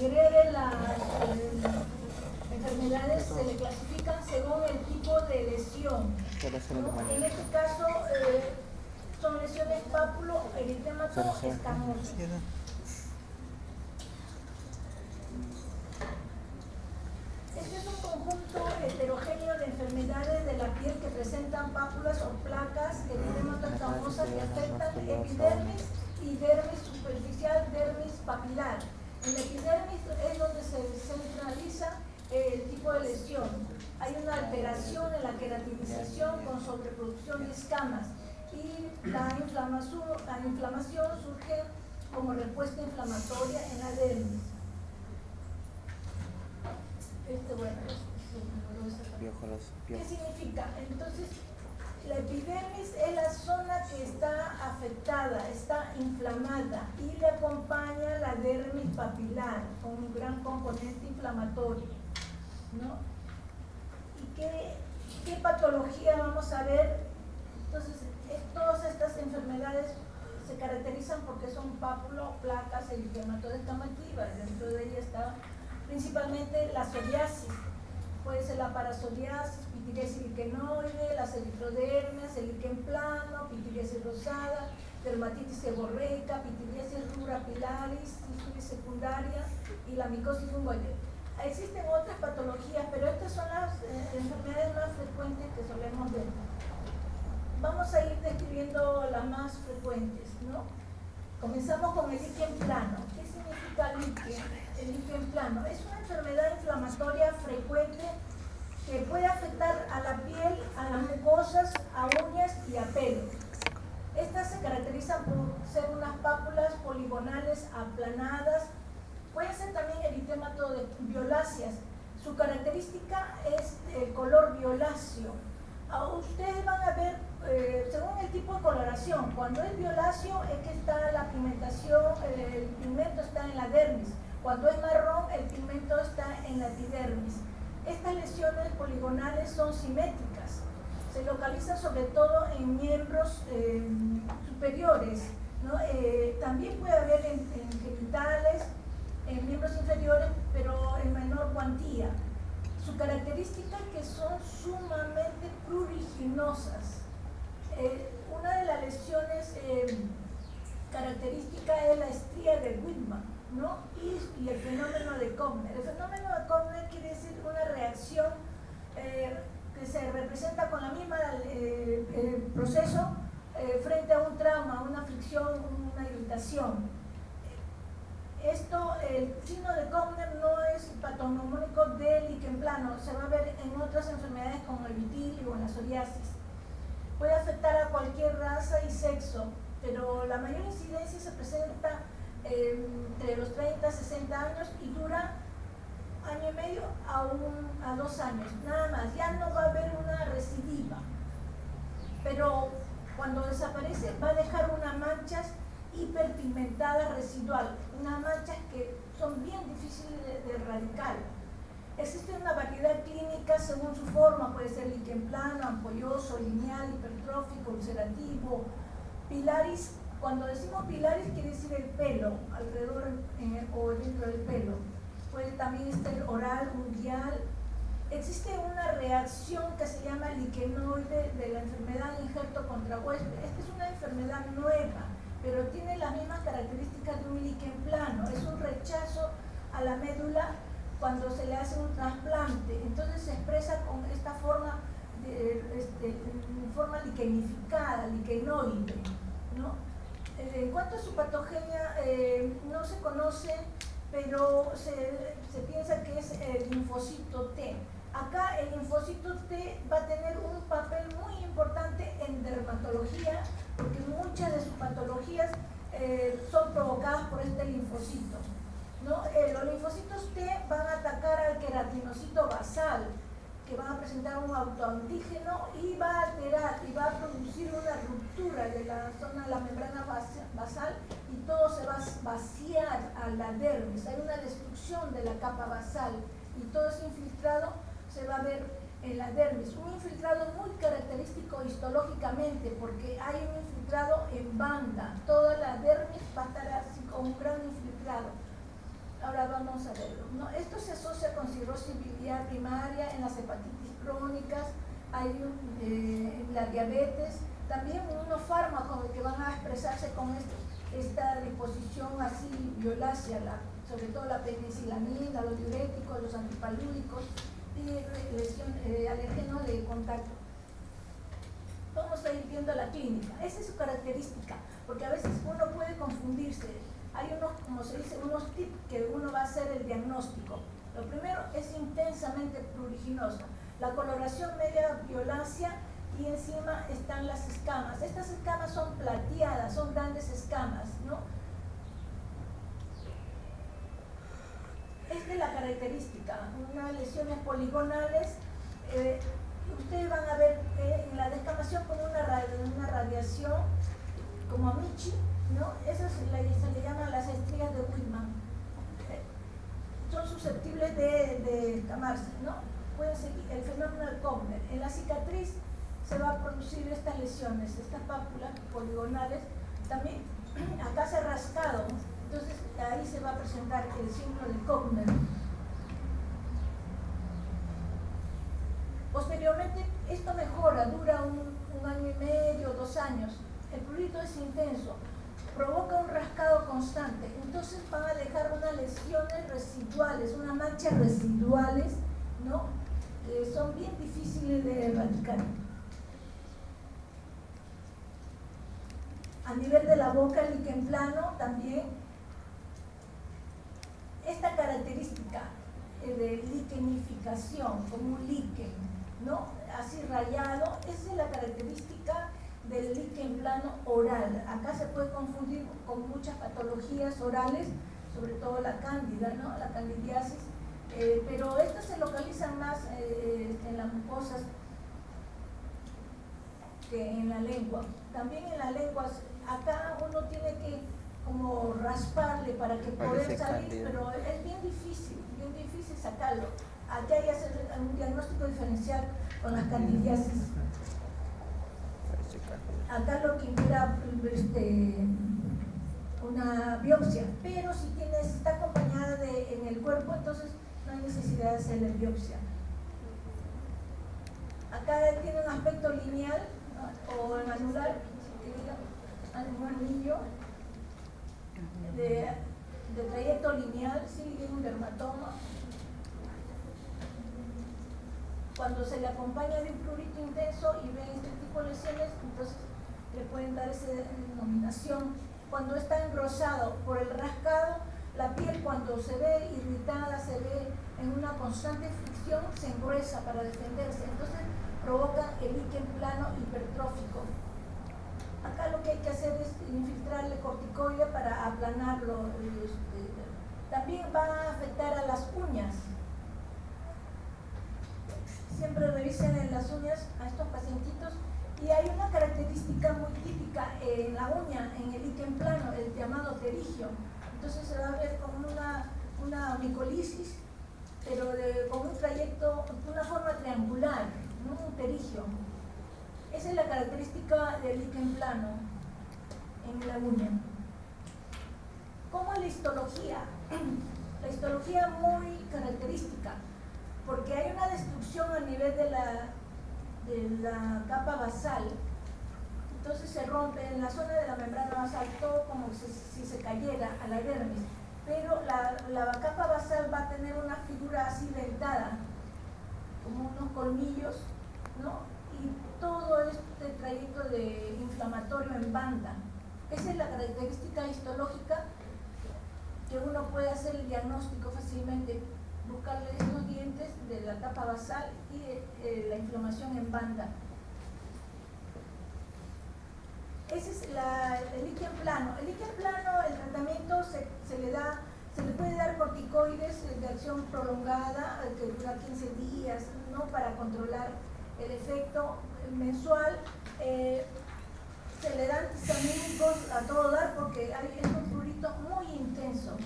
mayoría de las enfermedades se le clasifican según el tipo de lesión, ¿no? En este caso son lesiones pápulo-eritematoso-escamosas. Este es un conjunto heterogéneo de enfermedades de la piel que presentan pápulas o placas eritematoso-escamosas que afectan epidermis y dermis superficial, dermis papilar. En la epidermis es donde se centraliza el tipo de lesión. Hay una alteración en la queratinización con sobreproducción de escamas y la inflamación surge como respuesta inflamatoria en la dermis. ¿Qué significa? Entonces, la epidermis es la zona que está afectada, está inflamada y le acompaña la dermis papilar con un gran componente inflamatorio, ¿no? ¿Y qué patología vamos a ver? Entonces, todas estas enfermedades se caracterizan porque son pápulo, placas, eritematoso-escamativas. Dentro de ellas está principalmente la psoriasis. Puede ser la parasoriasis, pitiriasis liquenoide, las erythrodermias, el líquen plano, pitiriasis rosada, dermatitis seborreica, pitiriasis rubra pilaris, sífilis secundaria y la micosis fungoide. Existen otras patologías, pero estas son las enfermedades más frecuentes que solemos ver. Vamos a ir describiendo las más frecuentes, ¿no? Comenzamos con el líquen plano. ¿Qué significa líquen? El líquen plano es una enfermedad inflamatoria frecuente que puede afectar a la piel, a las mucosas, a uñas y a pelo. Estas se caracterizan por ser unas pápulas poligonales aplanadas, pueden ser también eritematoso-violáceas. Su característica es el color violáceo. Ustedes van a ver, según el tipo de coloración, cuando es violáceo es que está la pigmentación, el pigmento está en la dermis. Cuando es marrón, el pigmento está en la epidermis. Estas lesiones poligonales son simétricas. Se localizan sobre todo en miembros superiores, ¿no? También puede haber en genitales, en miembros inferiores, pero en menor cuantía. Su característica es que son sumamente pruriginosas. Una de las lesiones características es la estría de Whitman, ¿no? Y el fenómeno de Koppner. El fenómeno de Koppner quiere decir una reacción que se representa con la misma proceso frente a un trauma, una fricción, una irritación. El signo de Koppner no es patognomónico del líquen plano, se va a ver en otras enfermedades como el vitíligo o la psoriasis. Puede afectar a cualquier raza y sexo, pero la mayor incidencia se presenta entre los 30 y 60 años y dura año y medio a 2 años, nada más. Ya no va a haber una recidiva, pero cuando desaparece va a dejar unas manchas hiperpigmentadas residual, unas manchas que son bien difíciles de erradicar. Existe una variedad clínica según su forma, puede ser líquen plano, ampolloso, lineal, hipertrófico, ulcerativo, pilaris. Cuando decimos pilaris quiere decir el pelo, alrededor o dentro del pelo. Puede también ser oral, mundial. Existe una reacción que se llama liquenoide de la enfermedad injerto contra huésped. Esta es una enfermedad nueva, pero tiene las mismas características de un líquen plano. Es un rechazo a la médula cuando se le hace un trasplante. Entonces se expresa con esta forma, forma liquenificada, liquenoide, ¿no? En cuanto a su patogenia, no se conoce, pero se piensa que es el linfocito T. Acá el linfocito T va a tener un papel muy importante en dermatología, porque muchas de sus patologías son provocadas por este linfocito, ¿no? Los linfocitos T van a atacar al queratinocito basal, que van a presentar un autoantígeno y va a alterar y va a producir una ruptura de la zona de la membrana basal y todo se va a vaciar a la dermis. Hay una destrucción de la capa basal y todo ese infiltrado se va a ver en la dermis. Un infiltrado muy característico histológicamente porque hay un infiltrado en banda. Toda la dermis va a estar así con un gran infiltrado. Ahora vamos vamos a verlo, ¿no? Esto se asocia con cirrosis biliar primaria, en las hepatitis crónicas, hay la diabetes, también unos fármacos que van a expresarse con esta disposición así violácea, sobre todo la penicilamina, los diuréticos, los antipalúdicos y alérgenos de contacto. Vamos a ir viendo la clínica. Esa es su característica, porque a veces uno puede confundirse. Hay unos, como se dice, unos tips que uno va a hacer el diagnóstico. Lo primero es intensamente pruriginoso. La coloración media violácea y encima están las escamas. Estas escamas son plateadas, son grandes escamas, ¿no? Esta es la característica, unas lesiones poligonales. Ustedes van a ver en la descamación con una radiación como Amici, ¿no? Esas se le llaman las estrías de Whitman. Son susceptibles de escamarse, ¿no? Pueden seguir el fenómeno de Koppner. En la cicatriz se va a producir estas lesiones, estas pápulas poligonales. También acá se ha rascado, entonces ahí se va a presentar el síndrome de Koppner. Posteriormente esto mejora, dura un año y medio, 2 años. El prurito es intenso, provoca un rascado constante, entonces van a dejar unas lesiones residuales, unas manchas residuales, ¿no? Que son bien difíciles de erradicar. A nivel de la boca, el líquen plano también. Esta característica de liquenificación, como un líquen, ¿no? Así rayado, esa es la característica del líquen plano oral. Acá se puede confundir con muchas patologías orales, sobre todo la cándida, ¿no? La candidiasis, pero estas se localizan más en las mucosas que en la lengua. También en la lengua, acá uno tiene que como rasparle para que pueda salir, cándida. Pero es bien difícil sacarlo. Aquí hay que hacer un diagnóstico diferencial con las candidiasis. Acá lo que implica una biopsia, pero si está acompañada en el cuerpo, entonces no hay necesidad de hacer la biopsia. Acá tiene un aspecto lineal, ¿no? O anular, un anillo de trayecto lineal, sigue un dermatoma. Cuando se le acompaña de un prurito intenso y ven este tipo de lesiones, entonces le pueden dar esa denominación. Cuando está engrosado por el rascado, la piel cuando se ve irritada, se ve en una constante fricción, se engruesa para defenderse. Entonces provoca el líquen plano hipertrófico. Acá lo que hay que hacer es infiltrarle corticoide para aplanarlo. También va a afectar a las uñas. Siempre revisen en las uñas a estos pacientitos y hay una característica muy típica en la uña, en el líquen plano, el llamado terigio. Entonces se va a ver como una micolisis, pero con un trayecto, una forma triangular, ¿no? Un terigio. Esa es la característica del líquen plano en la uña. ¿Cómo es la histología? La histología muy característica, porque hay una destrucción a nivel de la capa basal. Entonces se rompe en la zona de la membrana basal, todo como si se cayera a la dermis, pero la capa basal va a tener una figura así dentada, como unos colmillos, ¿no? Y todo este trayecto de inflamatorio en banda. Esa es la característica histológica que uno puede hacer el diagnóstico fácilmente, buscarle los dientes de la capa basal y la inflamación en banda. Ese es el líquen plano. El líquen plano, el tratamiento se le puede dar corticoides de acción prolongada que dura 15 días, ¿no? Para controlar el efecto mensual. Se le dan antihistamínicos a todo dar porque es un prurito muy intenso,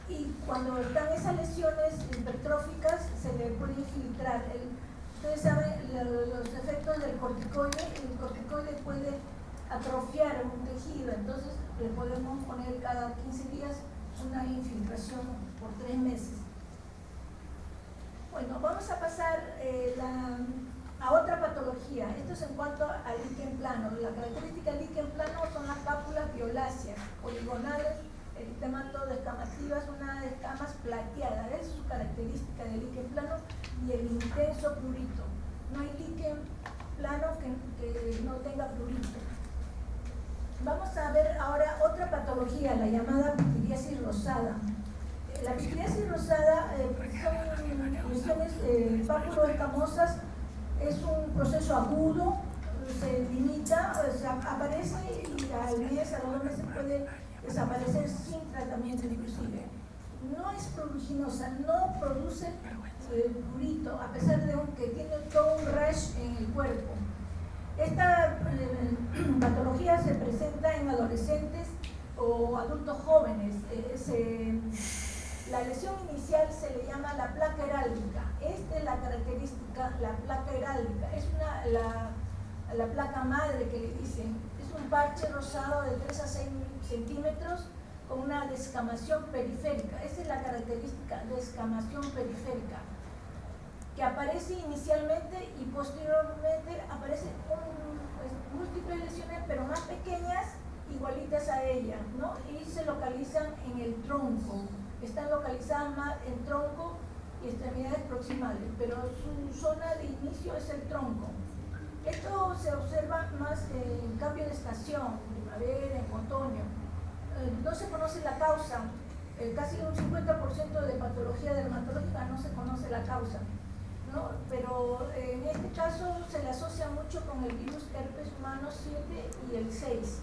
y cuando están esas lesiones hipertróficas se le puede infiltrar. Ustedes saben los efectos del corticoide. El corticoide puede atrofiar un tejido, entonces le podemos poner cada 15 días una observación por 3 meses. Bueno, vamos a pasar a otra patología. Esto es en cuanto al líquen plano. La característica del líquen plano son las pápulas violáceas, poligonales, eritemato descamativas, unas escamas plateadas. Esa es su característica del líquen plano y el intenso prurito. No hay líquen plano que no tenga prurito. Vamos a ver ahora otra patología, la llamada pitiriasis rosada. La pitiriasis rosada son lesiones pápulo-escamosas, es un proceso agudo, se limita, aparece y al mes, a los 2 meses puede desaparecer sin tratamiento inclusive. No es pruriginosa, no produce prurito, a pesar de que tiene todo un rash en el cuerpo. Esta patología se presenta en adolescentes o adultos jóvenes. La lesión inicial se le llama la placa heráldica. Esta es la característica, la placa heráldica. Es la placa madre que le dicen. Es un parche rosado de 3 a 6 centímetros con una descamación periférica. Esa es la característica, descamación periférica, que aparece inicialmente y posteriormente aparecen múltiples lesiones, pero más pequeñas, igualitas a ella, ¿no? Y se localizan en el tronco. Están localizadas más en tronco y extremidades proximales, pero su zona de inicio es el tronco. Esto se observa más en cambio de estación, primavera, en otoño. No se conoce la causa. Casi un 50% de patología dermatológica no se conoce la causa, ¿no? Pero en este caso se le asocia mucho con el virus herpes humano 7 y el 6,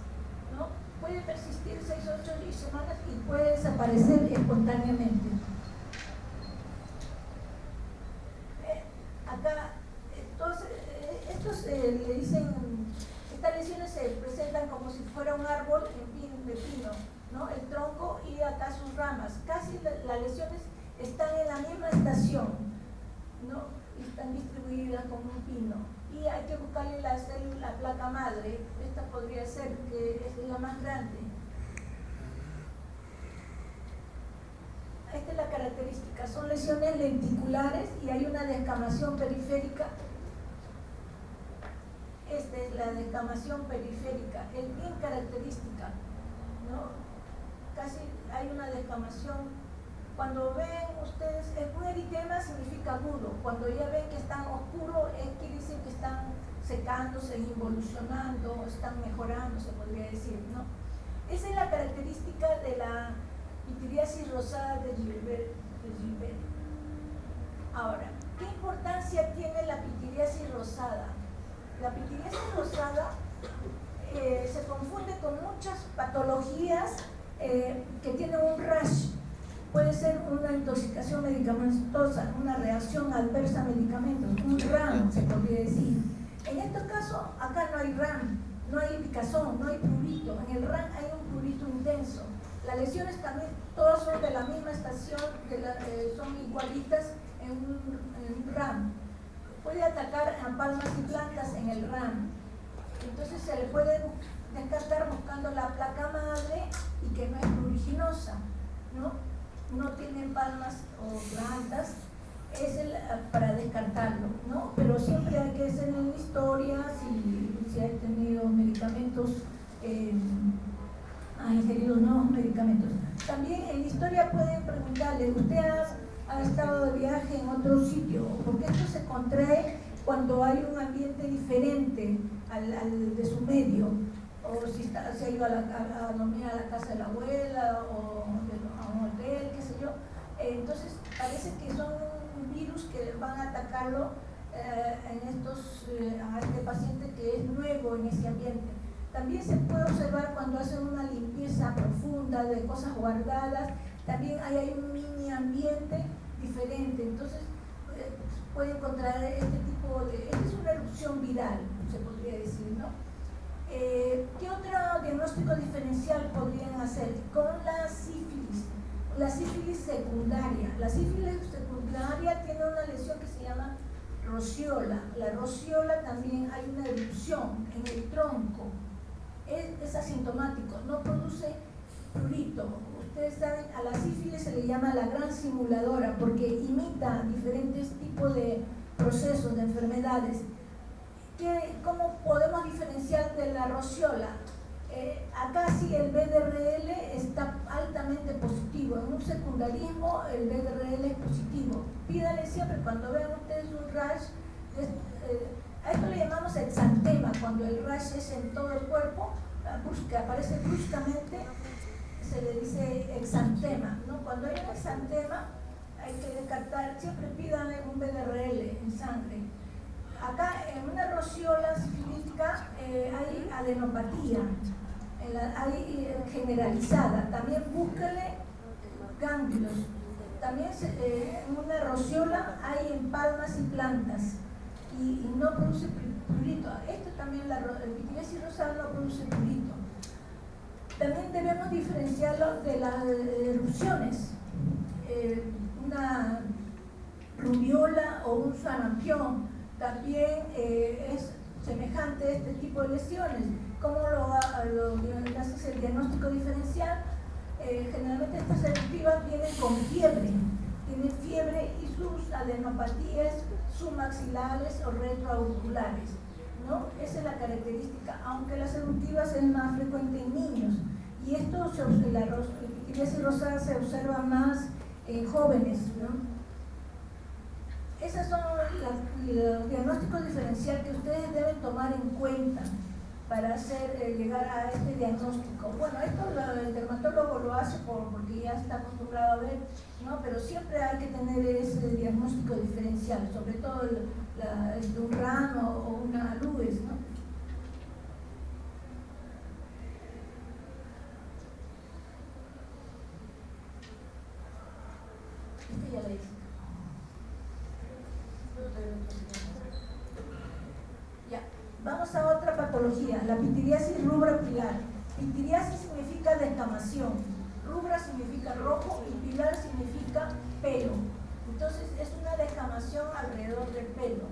¿no? Puede persistir 6 o 8 semanas y puede desaparecer espontáneamente. Acá, entonces, estos le dicen, estas lesiones se presentan como si fuera un árbol de pino, ¿no? El tronco y acá sus ramas. Casi las lesiones están en la misma estación, ¿no? Están distribuidas como un pino y hay que buscarle la placa madre. Esta podría ser, que es la más grande. Esta es la característica, son lesiones lenticulares y hay una descamación periférica. Esta es la descamación periférica, es bien característica, ¿no? Casi hay una descamación. Cuando ven ustedes, un eritema significa agudo. Cuando ya ven que están oscuros, quiere decir que están secándose, involucionando, están mejorando, se podría decir, ¿no? Esa es la característica de la pitiriasis rosada de Gilbert. Ahora, ¿qué importancia tiene la pitiriasis rosada? La pitiriasis rosada se confunde con muchas patologías que tienen un rash. Puede ser una intoxicación medicamentosa, una reacción adversa a medicamentos, un RAM, se podría decir. En este caso, acá no hay RAM, no hay picazón, no hay prurito. En el RAM hay un prurito intenso. Las lesiones también, todas son de la misma estación, son igualitas en un RAM. Puede atacar a palmas y plantas en el RAM. Entonces se le puede descartar buscando la placa madre y que no es pruriginosa, ¿no? No tienen palmas o plantas, es para descartarlo, ¿no? Pero siempre hay que hacer en la historia si ha tenido medicamentos, ha ingerido nuevos medicamentos. También en la historia pueden preguntarle, ¿usted ha estado de viaje en otro sitio? Porque esto se contrae cuando hay un ambiente diferente al de su medio, o si se ha ido a dormir a la casa de la abuela o a un hotel, qué sé yo. Entonces parece que son virus que van a atacarlo a este paciente que es nuevo en ese ambiente. También se puede observar cuando hacen una limpieza profunda de cosas guardadas, también hay un mini ambiente diferente, entonces pueden contraer este tipo de... Esta es una erupción viral, se podría decir, ¿no? ¿Qué otro diagnóstico diferencial podrían hacer? Con la sífilis secundaria. La sífilis secundaria tiene una lesión que se llama rociola. La rociola también hay una erupción en el tronco. Es asintomático, no produce prurito. ustedes saben, a la sífilis se le llama la gran simuladora porque imita diferentes tipos de procesos, de enfermedades. ¿Cómo podemos diferenciar de la rociola? Acá sí el BDRL está altamente positivo. En un secundarismo el BDRL es positivo. Pídale siempre cuando vean ustedes un rash, a esto le llamamos exantema, cuando el rash es en todo el cuerpo, que aparece bruscamente, se le dice exantema, ¿no? Cuando hay un exantema hay que descartar, siempre pídanle un BDRL en sangre. Acá en una rociola sifilítica hay adenopatía, hay generalizada, también búsquele ganglios. También en una rociola hay empalmas y plantas y no produce prurito. Esto también, la pitiriasis rosada no produce prurito. También debemos diferenciarlo de las erupciones. Una rubiola o un sarampión también es semejante a este tipo de lesiones. ¿Cómo lo haces el diagnóstico diferencial? Generalmente estas eruptivas vienen con fiebre, tienen fiebre y sus adenopatías submaxilares o retroauriculares, ¿no? Esa es la característica, aunque las eruptivas es más frecuente en niños. Y esto, la pitiriasis rosada se observa más en jóvenes, ¿no? Esos son los diagnósticos diferenciales que ustedes deben tomar en cuenta para llegar a este diagnóstico. Bueno, esto el dermatólogo lo hace porque ya está acostumbrado a ver, ¿no? Pero siempre hay que tener ese diagnóstico diferencial, sobre todo un rano o una lubes, ¿no? Este ya lo hice. Ya, vamos a otra patología, la pitiriasis rubra pilar. Pitiriasis significa descamación, rubra significa rojo y pilar significa pelo. Entonces es una descamación alrededor del pelo.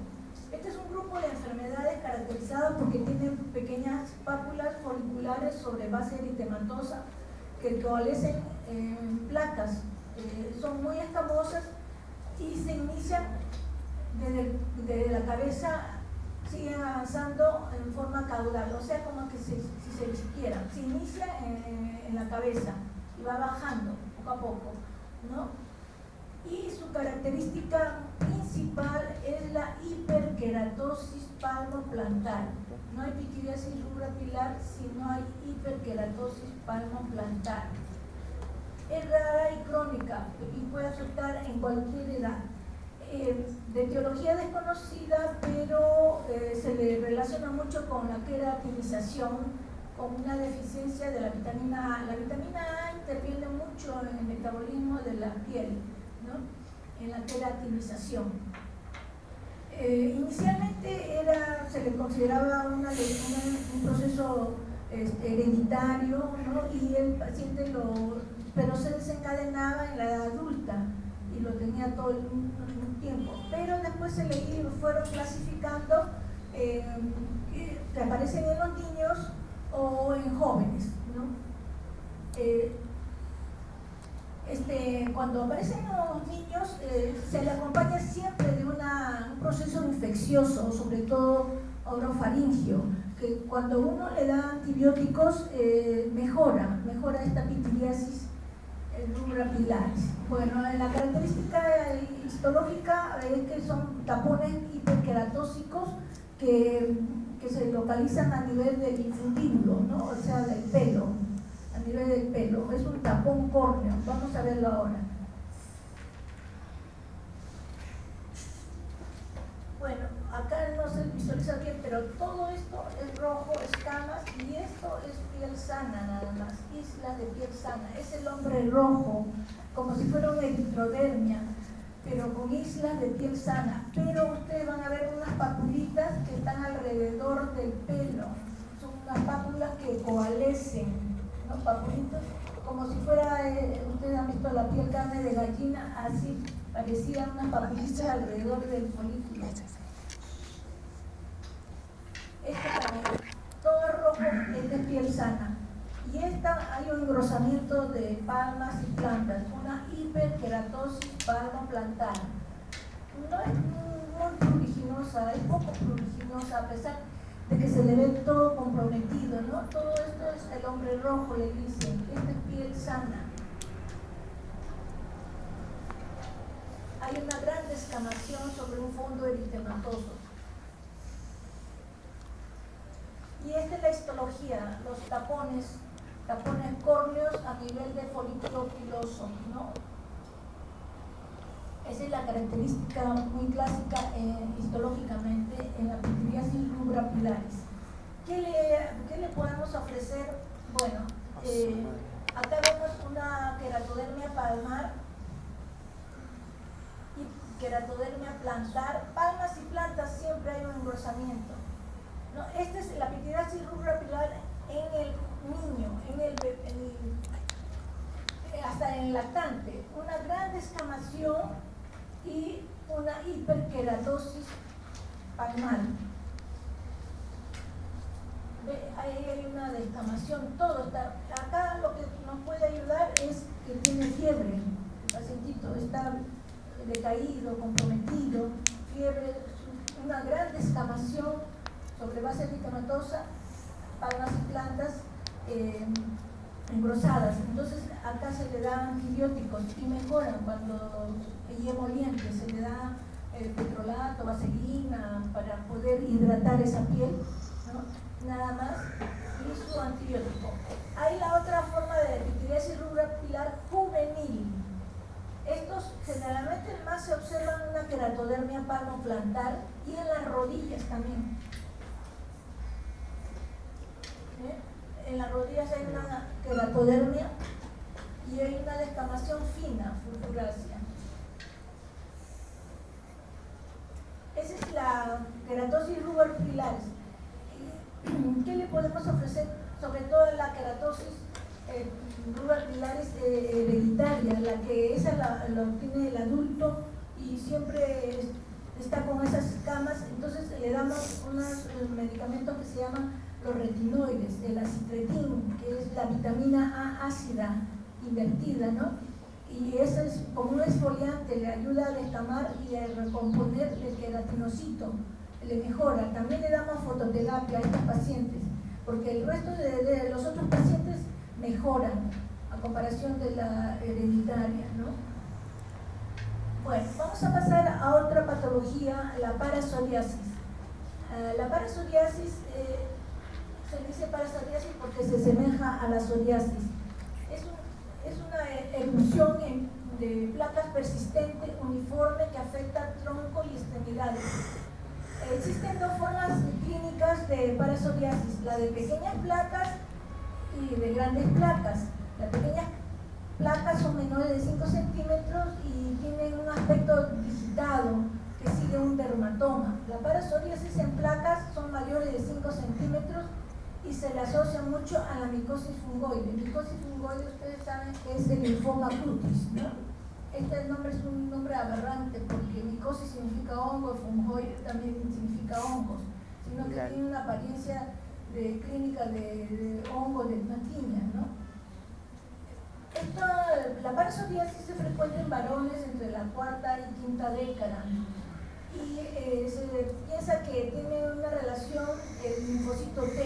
Este es un grupo de enfermedades caracterizadas porque tienen pequeñas pápulas foliculares sobre base eritematosa que coalescen en placas. Son muy escamosas y se inician desde la cabeza, siguen avanzando en forma caudal, o sea, como que si se quisiera, se inicia en la cabeza y va bajando poco a poco, ¿no? Y su característica principal es la hiperkeratosis palmoplantar. No hay pitiriasis rubra pilar si no hay hiperkeratosis palmoplantar. Es rara y crónica y puede afectar en cualquier edad. De etiología desconocida, pero se le relaciona mucho con la queratinización, con una deficiencia de la vitamina A. La vitamina A interviene mucho en el metabolismo de la piel, ¿no? En la queratinización. Inicialmente se le consideraba un proceso hereditario, ¿no? Y el paciente pero se desencadenaba en la edad adulta y lo tenía todo el tiempo, pero después fueron clasificando que aparecen en los niños o en jóvenes, ¿no? Cuando aparecen en los niños se le acompaña siempre de un proceso infeccioso, sobre todo orofaringio, que cuando uno le da antibióticos mejora esta pitiriasis rubra pilaris. Bueno, la característica histológica es que son tapones hiperkeratósicos que se localizan a nivel del infundíbulo, ¿no? O sea, del pelo, a nivel del pelo. Es un tapón córneo. Vamos a verlo ahora. Bueno, acá no se visualiza bien, pero todo esto es rojo, escamas, y esto es piel sana nada más, islas de piel sana. Es el hombre rojo, como si fuera una eritrodermia, pero con islas de piel sana. Pero ustedes van a ver unas papulitas que están alrededor del pelo. Son unas pápulas que coalescen, ¿no? Papulitos, como si fuera, ustedes han visto la piel carne de gallina, así parecían unas papulitas alrededor del folículo. Esta también, todo rojo es de piel sana. Y hay un engrosamiento de palmas y plantas, una hiperkeratosis palmoplantar. No es muy pruriginosa, es poco pruriginosa, a pesar de que se le ve todo comprometido, ¿no? Todo esto es el hombre rojo, le dicen, esta es piel sana. Hay una gran descamación sobre un fondo eritematoso. Y esta es la histología, los tapones córneos a nivel de folículo piloso, ¿no? Esa es la característica muy clásica histológicamente en la pityriasis rubra pilaris. ¿Qué le podemos ofrecer? Bueno, acá vemos una queratodermia palmar y queratodermia plantar. Palmas y plantas siempre hay un engrosamiento, ¿no? Esta es la pityriasis rubra pilar en el niño, hasta en el lactante, una gran descamación y una hiperkeratosis palmar. Ahí hay una descamación, todo está. Acá lo que nos puede ayudar es que tiene fiebre, el pacientito está decaído, comprometido, fiebre, una gran descamación sobre base eritematosa, palmas y plantas engrosadas. Entonces acá se le da antibióticos y mejoran cuando hay emoliente, se le da petrolato, vaselina para poder hidratar esa piel, ¿no? Nada más, y su antibiótico. Hay la otra forma de pityriasis rubra pilar juvenil. Estos generalmente más se observan en una queratodermia palmoplantar y en las rodillas también. En las rodillas hay una queratodermia y hay una descamación fina, fulgurácea. Esa es la queratosis rubra pilaris. ¿Qué le podemos ofrecer? Sobre todo la queratosis rubra pilaris hereditaria, la que esa la tiene el adulto y siempre está con esas escamas. Entonces le damos unos medicamentos que se llaman los retinoides, el acitretin, que es la vitamina A ácida invertida, ¿no? Y eso es como un exfoliante, le ayuda a descamar y a recomponer el queratinocito, le mejora. También le damos fototerapia a estos pacientes, porque el resto de los otros pacientes mejoran a comparación de la hereditaria, ¿no? Bueno, vamos a pasar a otra patología, la parasoriasis. La parasoriasis se dice parasoriasis porque se asemeja a la psoriasis. Es una erupción de placas persistente, uniforme, que afecta tronco y extremidades. Existen dos formas clínicas de parasoriasis, la de pequeñas placas y de grandes placas. Las pequeñas placas son menores de 5 centímetros y tienen un aspecto digitado que sigue un dermatoma. La parasoriasis en placas son mayores de 5 centímetros y se le asocia mucho a la micosis fungoide. Micosis fungoide, ustedes saben que es el linfoma cutis, ¿no? Este nombre es un nombre aberrante porque micosis significa hongo, fungoide también significa hongos, sino que tiene una apariencia clínica de hongo, de una tiña, ¿no? La parasoriasis se frecuenta en varones entre la cuarta y quinta década y se piensa que tiene una relación el linfocito T.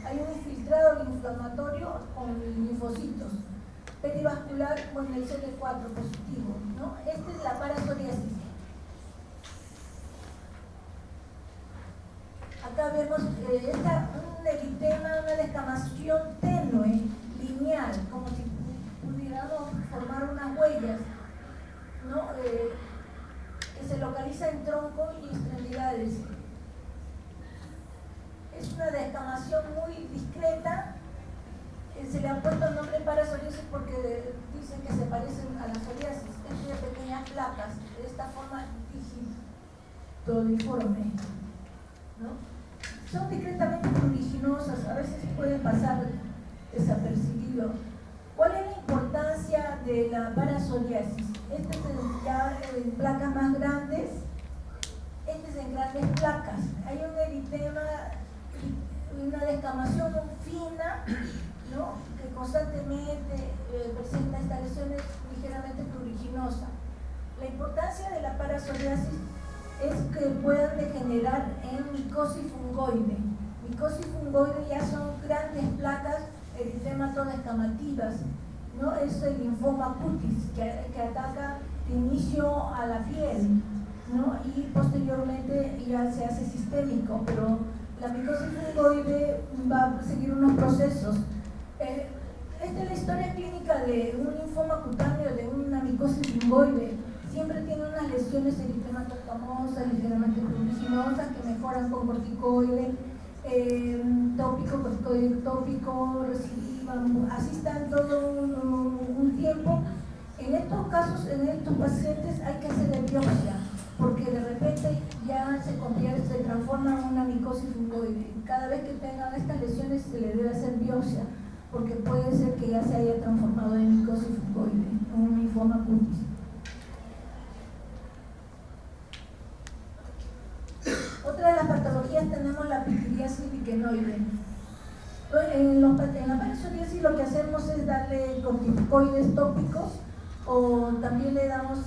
Hay un infiltrado inflamatorio con linfocitos perivascular con el CD4 positivo, ¿no? Esta es la parasoriasis. Acá vemos un eritema, una descamación tenue, lineal, como si pudiéramos formar unas huellas, ¿no? Que se localiza en tronco y extremidades. Es una descamación muy discreta. Se le ha puesto el nombre parasoriasis porque dicen que se parecen a la psoriasis. Es de pequeñas placas, de esta forma digitodiforme, ¿no? Son discretamente pruriginosas, a veces pueden pasar desapercibido. ¿Cuál es la importancia de la parasoriasis? Este es ya en placas más grandes, este es en grandes placas. Hay un eritema, una descamación fina ¿no?, que constantemente presenta estas lesiones ligeramente pruriginosas. La importancia de la parasoriasis es que puedan degenerar en micosis fungoide. Micosis fungoide ya son grandes placas eritematodescamativas, ¿no? Es el linfoma cutis que ataca de inicio a la piel, ¿no?, y posteriormente ya se hace sistémico, pero la micosis fungoide va a seguir unos procesos. Esta es la historia clínica de un linfoma cutáneo, de una micosis fungoide. Siempre tiene unas lesiones eritematoescamosas, ligeramente pruriginosas, que mejoran con corticoide tópico, corticoide tópico, recidiva, así están todo un tiempo. En estos casos, en estos pacientes hay que hacer biopsia, porque de repente ya se transforma en una micosis fungoide. Cada vez que tengan estas lesiones se le debe hacer biopsia, porque puede ser que ya se haya transformado en micosis fungoide, en un linfoma cutis. Otra de las patologías tenemos la pitiriasis liquenoide. En la parasoriasis lo que hacemos es darle corticoides tópicos, o también le damos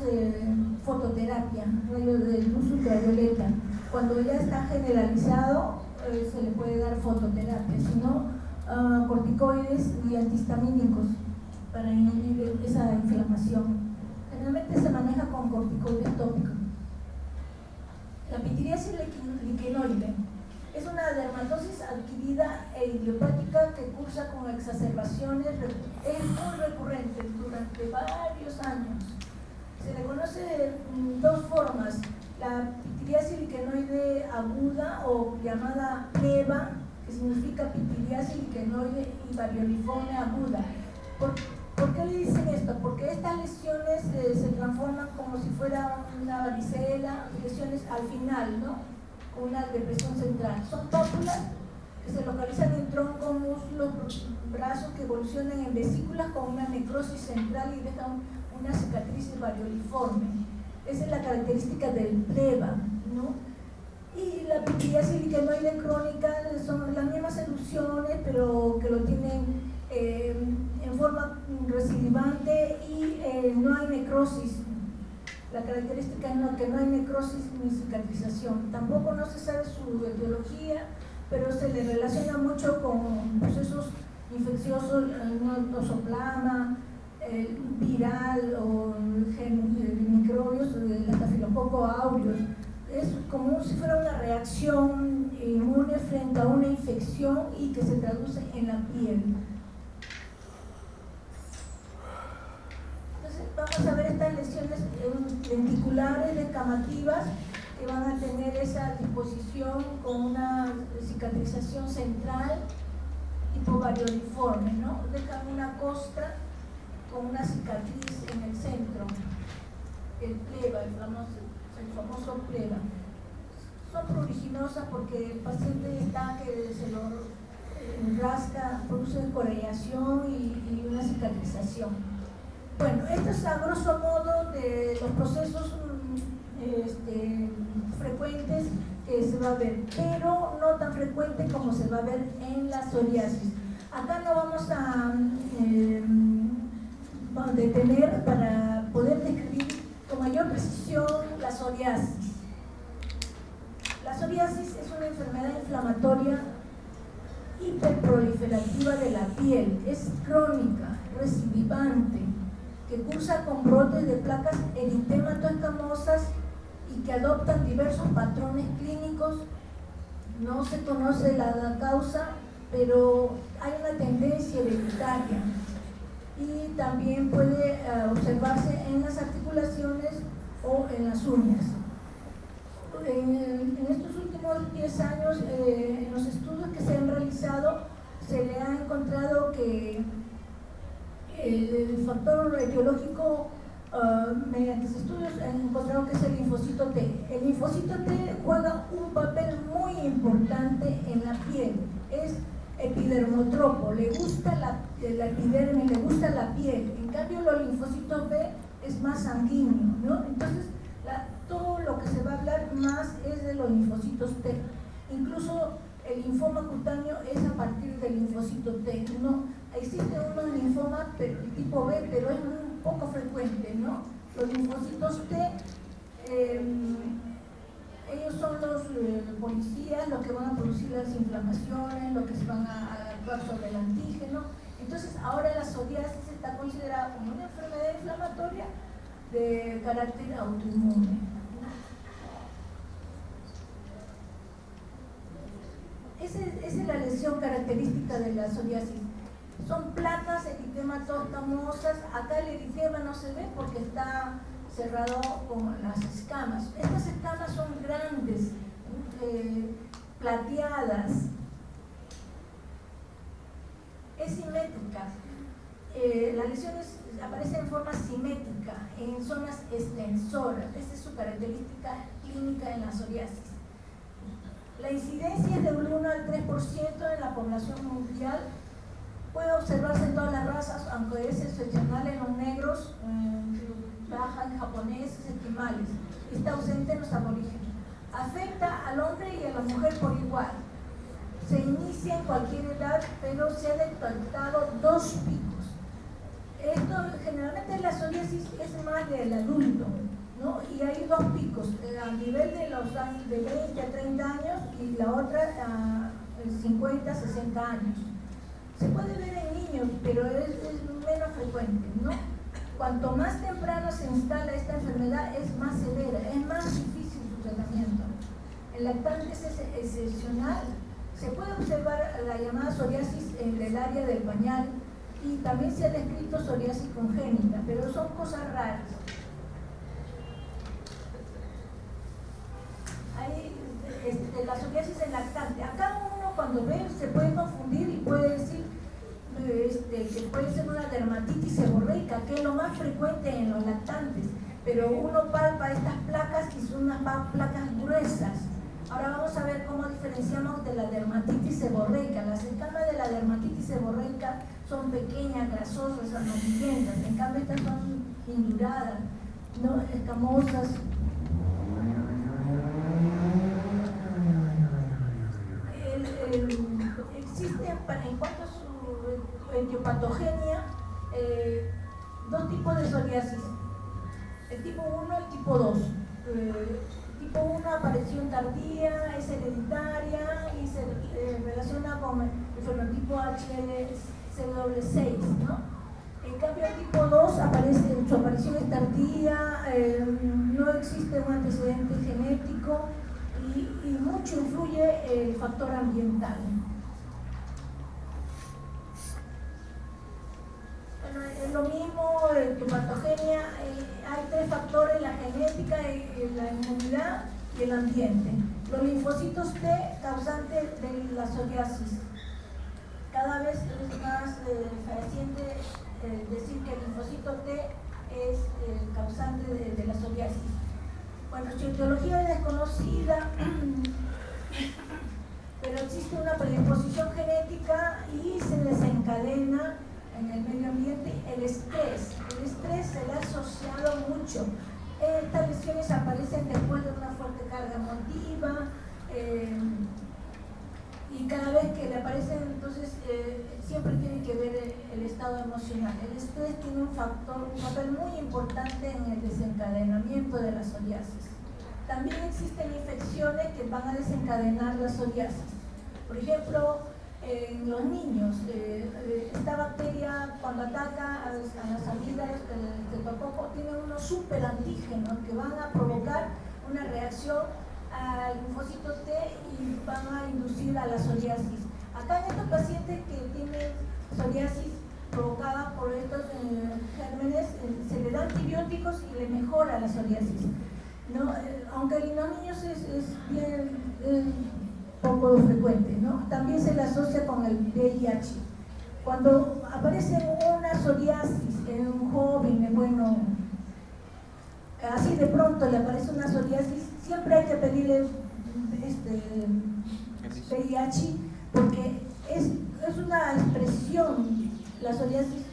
fototerapia, rayos de luz ultravioleta. Cuando ya está generalizado se le puede dar fototerapia, si no corticoides y antihistamínicos para inhibir esa inflamación. Generalmente se maneja con corticoides tópicos. La pitiriasis liquenoide es una dermatosis adquirida e idiopática que cursa con exacerbaciones, es muy recurrente durante varios años. Se le conoce de dos formas: la pitiriasis liquenoide aguda, o llamada pleba, que significa pitiriasis liquenoide y varioliforme aguda. ¿Por qué le dicen esto? Porque estas lesiones se transforman como si fuera una varicela, lesiones al final, ¿no?, con una depresión central. Son pápulas que se localizan en tronco, muslos, brazos, que evolucionan en vesículas con una necrosis central y dejan una cicatriz varioliforme. Esa es la característica del pleba, ¿no? Y la pitiriasis liquenoide crónica son las mismas erupciones, pero que lo tienen en forma recidivante y no hay necrosis. La característica es que no hay necrosis ni cicatrización. Tampoco no se sabe su etiología, pero se le relaciona mucho con procesos infecciosos, nosoplama, viral o microbios del estafilococo aureus. Es como si fuera una reacción inmune frente a una infección y que se traduce en la piel. Vamos a ver estas lesiones lenticulares descamativas que van a tener esa disposición con una cicatrización central tipo varioliforme, ¿no? Dejan una costra con una cicatriz en el centro, el pleba, el famoso pleba. Son pruriginosas porque el paciente está que se lo rasca, produce coreación y una cicatrización. Bueno, esto es a grosso modo de los procesos frecuentes que se va a ver, pero no tan frecuente como se va a ver en la psoriasis. Acá no vamos a detener para poder describir con mayor precisión la psoriasis. La psoriasis es una enfermedad inflamatoria hiperproliferativa de la piel, es crónica, recidivante, que cursa con brotes de placas eritematoescamosas y que adoptan diversos patrones clínicos. No se conoce la causa, pero hay una tendencia hereditaria y también puede observarse en las articulaciones o en las uñas. En estos últimos 10 años, en los estudios que se han realizado, se le ha encontrado que el factor etiológico, mediante estudios, han encontrado que es el linfocito T. El linfocito T juega un papel muy importante en la piel, es epidermotropo, le gusta la epidermis, le gusta la piel. En cambio, los linfocitos B es más sanguíneo, ¿no? Entonces, todo lo que se va a hablar más es de los linfocitos T. Incluso el linfoma cutáneo es a partir del linfocito T, ¿no? Existe unos linfomas tipo B, pero es un poco frecuente, ¿no? Los linfocitos T, ellos son los policías, los que van a producir las inflamaciones, los que se van a actuar sobre el antígeno. Entonces, ahora la psoriasis está considerada como una enfermedad inflamatoria de carácter autoinmune. Esa es la lesión característica de la psoriasis. Son placas, eritemas escamosas. Acá el eritema no se ve porque está cerrado con las escamas. Estas escamas son grandes, plateadas. Es simétrica. Las lesiones aparecen en forma simétrica, en zonas extensoras. Esa es su característica clínica en la psoriasis. La incidencia es de 1 al 3% en la población mundial. Puede observarse en todas las razas, aunque es excepcional en los negros, baja en japoneses, esquimales. Está ausente en los aborígenes. Afecta al hombre y a la mujer por igual. Se inicia en cualquier edad, pero se han detectado 2 picos. Esto, generalmente la psoriasis es más del adulto, ¿no? Y hay 2 picos, a nivel de los años de 20 a 30 años y la otra a 50 a 60 años. Se puede ver en niños, pero es menos frecuente, ¿no? Cuanto más temprano se instala esta enfermedad, es más severa, es más difícil su tratamiento. El lactante es excepcional. Se puede observar la llamada psoriasis en el área del pañal y también se ha descrito psoriasis congénita, pero son cosas raras. Hay la psoriasis en lactante. Acá uno cuando ve se puede confundir y puede decir que puede ser una dermatitis seborreica, que es lo más frecuente en los lactantes, pero uno palpa estas placas y son unas placas gruesas. Ahora vamos a ver cómo diferenciamos de la dermatitis seborreica. Las escamas de la dermatitis seborreica son pequeñas, grasosas, amarillentas. En cambio estas son induradas, ¿no? Escamosas. Existen, en cuanto a su etiopatogenia, 2 tipos de psoriasis. El tipo 1 y el tipo 2. Tipo 1, aparición tardía, es hereditaria y se relaciona con el fenotipo HLCW6, ¿no? En cambio, el tipo 2 su aparición es tardía, no existe un antecedente genético y mucho influye el factor ambiental. Bueno, es lo mismo, tu patogenia, hay 3 factores: la genética, la inmunidad y el ambiente. Los linfocitos T, causantes de la psoriasis. Cada vez es más fehaciente decir que el linfocito T es el causante de la psoriasis. Bueno, su etiología es desconocida, pero existe una predisposición genética y se desencadena en el medio ambiente el estrés. El estrés se le ha asociado mucho. Estas lesiones aparecen después de una fuerte carga emotiva y cada vez que le aparecen, entonces siempre tiene que ver el estado emocional. El estrés tiene un papel muy importante en el desencadenamiento de la psoriasis. También existen infecciones que van a desencadenar la psoriasis. Por ejemplo, en los niños, esta bacteria cuando ataca a las amigas del estreptococo tiene unos superantígenos que van a provocar una reacción al linfocito T y van a inducir a la psoriasis. Acá en estos pacientes que tienen psoriasis provocada por estos gérmenes, se le da antibióticos y le mejora la psoriasis, ¿no? Aunque en los niños es bien poco frecuente, ¿no? También se le asocia con el VIH. Cuando aparece una psoriasis en un joven, bueno, así de pronto le aparece una psoriasis, siempre hay que pedirle VIH porque es una expresión, la psoriasis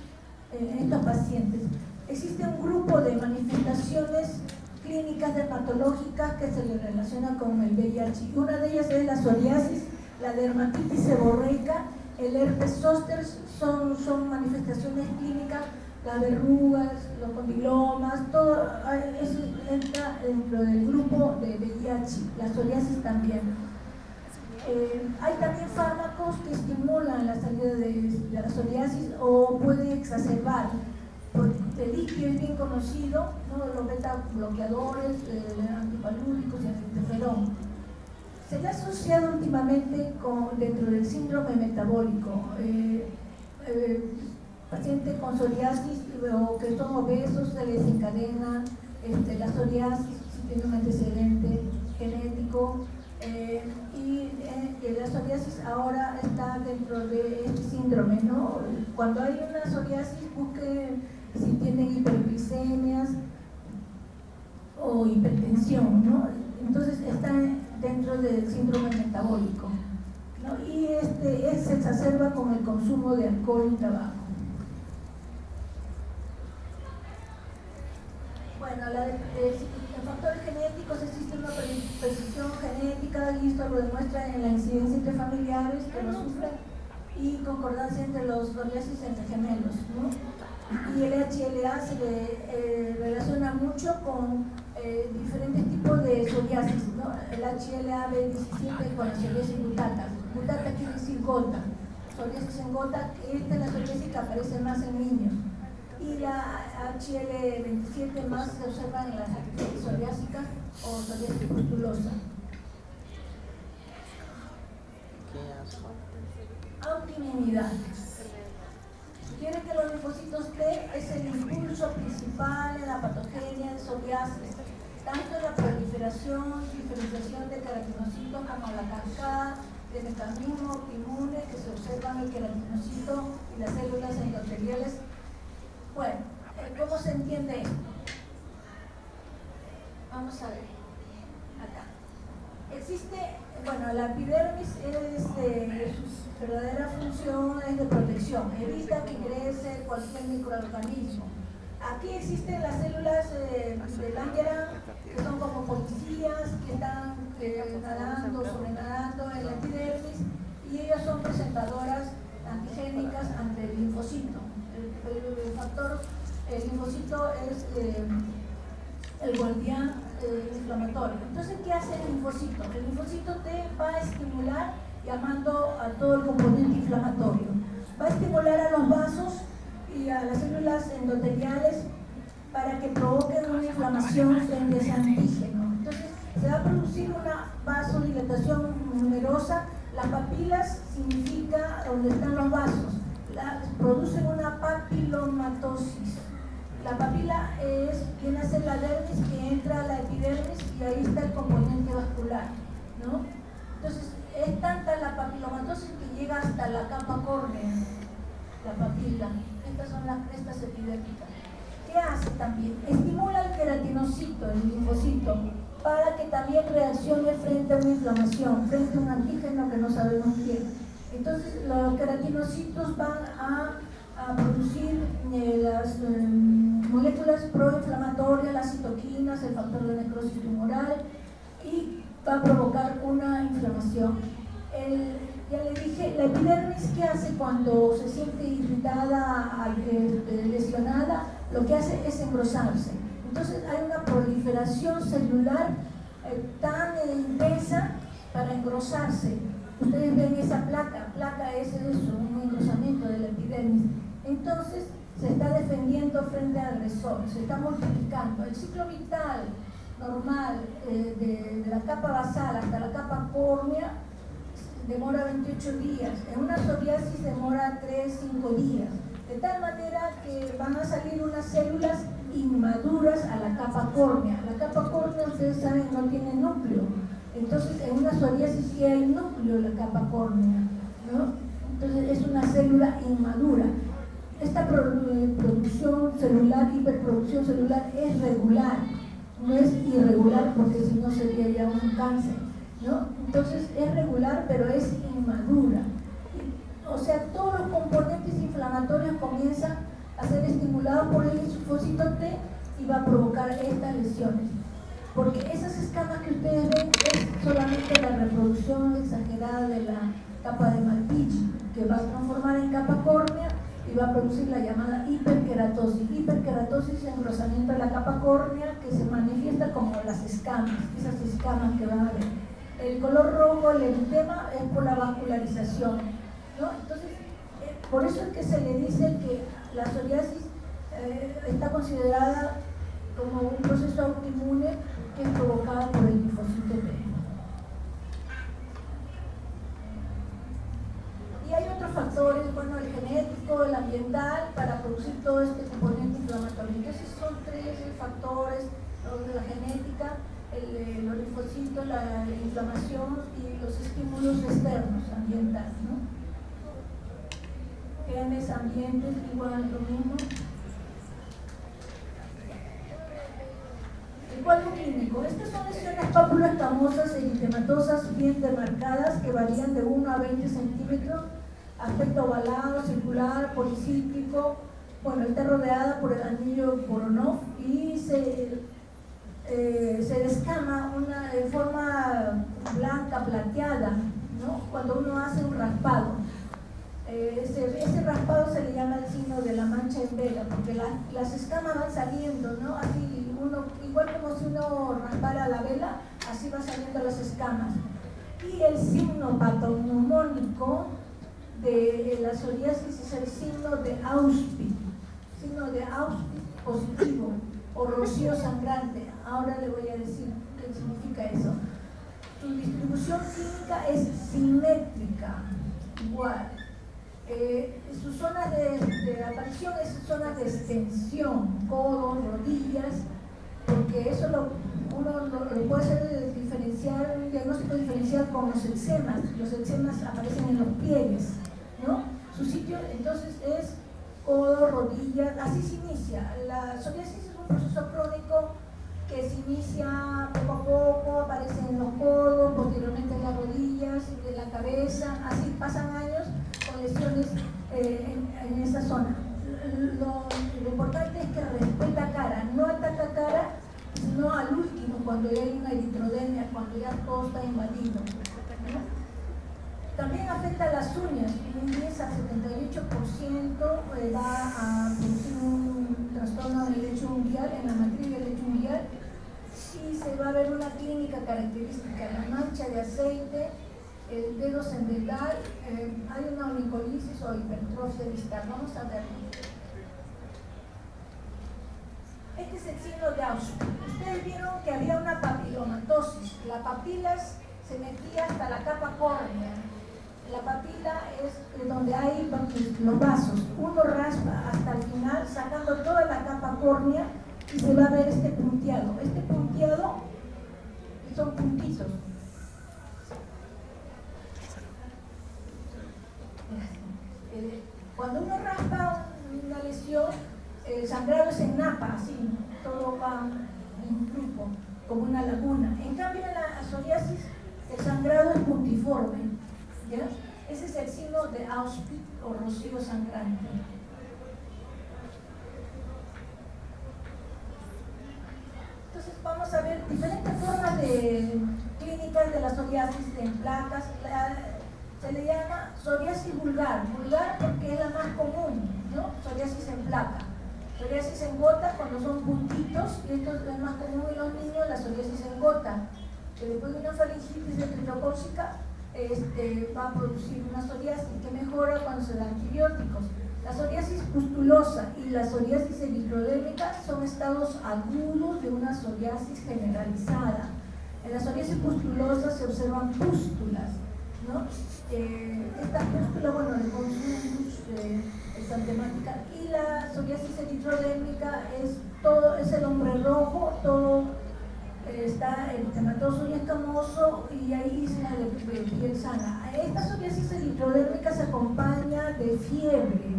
en estos pacientes. Existe un grupo de manifestaciones clínicas dermatológicas que se le relaciona con el VIH. Una de ellas es la psoriasis, la dermatitis seborreica El herpes zóster son manifestaciones clínicas, las verrugas, los condilomas, todo eso entra dentro del grupo de VIH, la psoriasis también. Hay también fármacos que estimulan la salida de la psoriasis o pueden exacerbar. El litio es bien conocido, ¿no? Los beta bloqueadores, antipalúdicos y antiinterferón. Se le ha asociado últimamente dentro del síndrome metabólico. Pacientes con psoriasis o que son obesos se les desencadena la psoriasis si tiene un antecedente genético. Y la psoriasis ahora está dentro de este síndrome, ¿no? Cuando hay una psoriasis, busque si tienen hiperglicemias o hipertensión, ¿no? Entonces está dentro del síndrome metabólico, ¿no? Y se exacerba con el consumo de alcohol y tabaco. Bueno, en factores genéticos existe una predisposición genética y esto lo demuestra en la incidencia entre familiares que lo sufren y concordancia entre los psoriasis entre gemelos, ¿no? Y el HLA se le relaciona mucho con diferentes tipos de psoriasis, ¿no? El HLA B17 con la psoriasis gutata. Gutata quiere decir gota. Psoriasis en gota, esta es la psoriasis que aparece más en niños. Y la HL27 más se observa en las actividades psoriásicas o psoriasis pustulosa. Autoinmunidad. Sugiere que los linfocitos T es el impulso principal en la patogenia de psoriasis, tanto en la proliferación y diferenciación de queratinocitos como la cascada de mecanismos autoinmunes que se observan en el queratinocito y las células endoteliales. Bueno, ¿cómo se entiende esto? Vamos a ver, acá. Existe, bueno, la epidermis su verdadera función es de protección, evita que ingrese cualquier microorganismo. Aquí existen las células de Langerhans, que son como policías que están nadando, sobrenadando en la epidermis, y ellas son presentadoras antigénicas ante el linfocito. El linfocito es el guardián inflamatorio. Entonces, ¿qué hace el linfocito? El linfocito T va a estimular llamando a todo el componente inflamatorio. Va a estimular a los vasos y a las células endoteliales para que provoquen una inflamación frente a ese antígeno. Entonces, se va a producir una vasodilatación numerosa. Las papilas significa donde están los vasos. Producen una papilomatosis. La papila viene a ser la dermis que entra a la epidermis y ahí está el componente vascular, ¿no? Entonces, es tanta la papilomatosis que llega hasta la capa córnea, la papila. Estas son las crestas epidérmicas. ¿Qué hace también? Estimula el queratinocito, el linfocito, para que también reaccione frente a una inflamación, frente a un antígeno que no sabemos qué. Entonces, los queratinocitos van a producir las moléculas proinflamatorias, las citoquinas, el factor de necrosis tumoral, y va a provocar una inflamación. Ya le dije, la epidermis, ¿qué hace cuando se siente irritada, lesionada? Lo que hace es engrosarse. Entonces hay una proliferación celular tan intensa para engrosarse. Ustedes ven esa placa es eso, un engrosamiento de la epidermis. Entonces se está defendiendo frente al agresor, se está multiplicando. El ciclo vital normal de la capa basal hasta la capa córnea demora 28 días. En una psoriasis demora 3-5 días. De tal manera que van a salir unas células inmaduras a la capa córnea. La capa córnea, ustedes saben, no tiene núcleo. Entonces, en una psoriasis sí hay núcleo en la capa córnea, ¿no? Entonces, es una célula inmadura. Esta producción celular, hiperproducción celular, es regular, no es irregular, porque si no sería ya un cáncer, ¿no? Entonces, es regular, pero es inmadura. O sea, todos los componentes inflamatorios comienzan a ser estimulados por el linfocito T y va a provocar estas lesiones. Porque esas escamas que ustedes ven es solamente la reproducción exagerada de capa de Malpich, que va a transformar en capa córnea y va a producir la llamada hiperkeratosis. Hiperkeratosis es engrosamiento de la capa córnea que se manifiesta como las escamas, esas escamas que van a ver. El color rojo, el eritema, es por la vascularización, ¿no? Entonces, por eso es que se le dice que la psoriasis está considerada como un proceso autoinmune que es provocada por el linfocito T. Y hay otros factores, bueno, el genético, el ambiental, para producir todo este componente inflamatorio. Entonces son tres factores, la genética, los linfocitos, la inflamación y los estímulos externos, ambientales, ¿no? Genes, ambientes, igual lo mismo. El cuadro clínico. Estas son lesiones pápulo-escamosas eritematosas bien demarcadas que varían de 1 a 20 centímetros, aspecto ovalado, circular, policíclico. Bueno, está rodeada por el anillo Voronov y se descama de forma blanca, plateada, ¿no? Cuando uno hace un raspado. Ese raspado se le llama el signo de la mancha en vela, porque las escamas van saliendo, ¿no? Así igual como si uno raspara la vela, así van saliendo las escamas. Y el signo patoneumónico de la psoriasis es el signo de Auspitz, positivo o rocío sangrante. Ahora le voy a decir qué significa eso. Su distribución clínica es simétrica, igual. Sus zonas de aparición es zonas de extensión, codos, rodillas, porque eso uno lo puede hacer diferenciar, un diagnóstico diferencial con los eczemas. Los eczemas aparecen en los pliegues, ¿no? Su sitio entonces es codo, rodillas, así se inicia. La psoriasis es un proceso crónico que se inicia poco a poco, aparece en los codos, posteriormente en las rodillas, en la cabeza, así pasan años con lesiones en esa zona. Lo importante es que respeta cara, no ataca cara, sino al último, cuando ya hay una eritrodemia, cuando ya todo está invadido, ¿no? También afecta las uñas, un 10 a 78% va a producir un trastorno del lecho unguial, en la matriz del lecho unguial, y se va a ver una clínica característica, la mancha de aceite, el dedo cendedal, hay una onicolisis o hipertrofia distal. Vamos a verlo. Este es el signo de Auspitz. Ustedes vieron que había una papilomatosis. La papila se metía hasta la capa córnea. La papila es donde hay los vasos. Uno raspa hasta el final, sacando toda la capa córnea, y se va a ver este punteado. Este punteado son puntitos. Cuando uno raspa una lesión, el sangrado es en napa, así, todo va en un grupo, como una laguna. En cambio, en la psoriasis, el sangrado es puntiforme, ¿ya? Ese es el signo de Auspitz o rocío sangrante. Entonces vamos a ver diferentes formas de clínicas de la psoriasis en placas. Se le llama psoriasis vulgar porque es la más común, ¿no? Psoriasis en placa. Psoriasis en gota cuando son puntitos, y esto es más común en los niños, la psoriasis en gota, que después de una faringitis estreptocócica va a producir una psoriasis que mejora cuando se dan antibióticos. La psoriasis pustulosa y la psoriasis eritrodérmica son estados agudos de una psoriasis generalizada. En la psoriasis pustulosa se observan pústulas, ¿no? Esta pústula, bueno, el consumus, esta temática, y la psoriasis eritrodérmica es el hombre rojo, todo está eritematoso y escamoso, y hay isla de piel sana. Esta psoriasis eritrodérmica se acompaña de fiebre,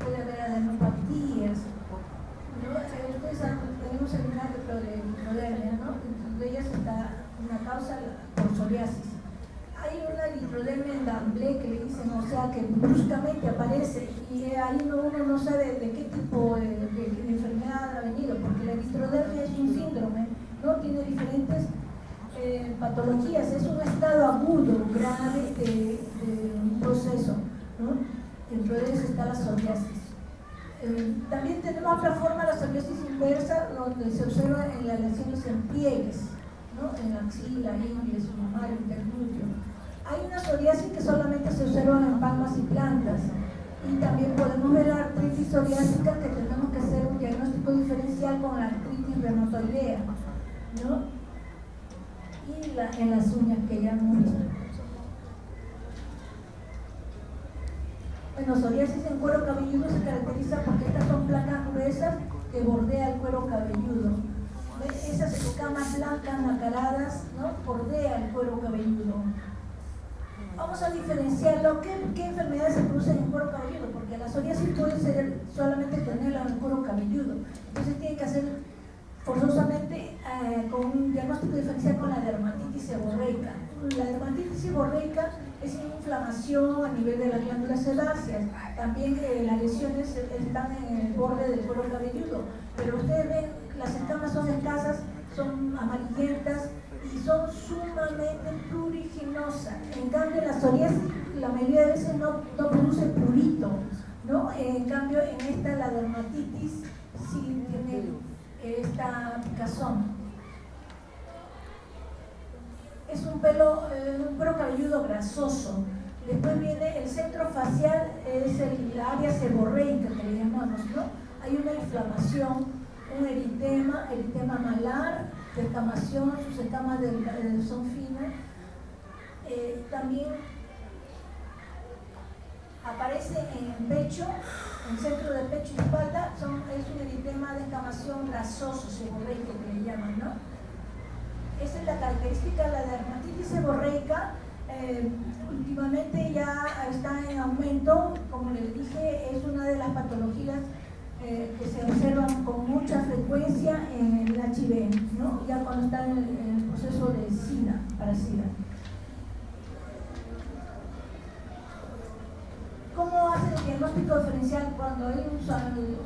puede haber adenopatías, ¿no? Ustedes tenemos el ejemplo de eritrodemia, ¿no? Entre ellas está una causa por psoriasis. Hay una eritrodemia en Gamblé que le dicen, o sea, que bruscamente aparece, y ahí uno no sabe de qué tipo de enfermedad ha venido, porque la eritrodemia es un síndrome, ¿no? Tiene diferentes patologías, es un estado agudo, grave, un proceso, ¿no? Dentro de eso está la psoriasis. También tenemos otra forma, la psoriasis inversa, donde se observa en las lesiones en pliegues, ¿no? En la axila, ingles, malar, interglúteo. Hay una psoriasis que solamente se observa en palmas y plantas. Y también podemos ver la artritis psoriásica, que tenemos que hacer un diagnóstico diferencial con la artritis reumatoidea, ¿no? Y en las uñas que ya hemos visto. Bueno, psoriasis en cuero cabelludo se caracteriza porque estas son placas gruesas que bordean el cuero cabelludo. Esas escamas blancas nacaradas, ¿no? Bordea el cuero cabelludo. Vamos a diferenciarlo. ¿Qué enfermedades se producen en el cuero cabelludo? Porque la psoriasis puede ser solamente tenerla en el cuero cabelludo. Entonces tiene que hacer forzosamente con un diagnóstico diferencial con la dermatitis seborreica. La dermatitis seborreica es una inflamación a nivel de las glándulas sebáceas. También las lesiones están en el borde del cuero cabelludo. Pero ustedes ven, las escamas son escasas, son amarillentas y son sumamente pruriginosas. En cambio, la psoriasis la mayoría de veces no produce prurito, ¿no? En cambio, en esta la dermatitis sí tiene esta picazón. Es un cuero cabelludo grasoso. Después viene el centro facial, es el área seborreica que le llamamos, ¿no? Hay una inflamación, un eritema malar, descamación, sus escamas son finas. También aparece en el pecho, en el centro del pecho y espalda, es un eritema de descamación grasoso, seborreico que le llaman, ¿no? Esa es la característica de la dermatitis seborreica. Últimamente ya está en aumento, como les dije, es una de las patologías que se observan con mucha frecuencia en el HIV, ¿no? Ya cuando está en el proceso de SIDA, para SIDA. ¿Cómo hace el diagnóstico diferencial cuando hay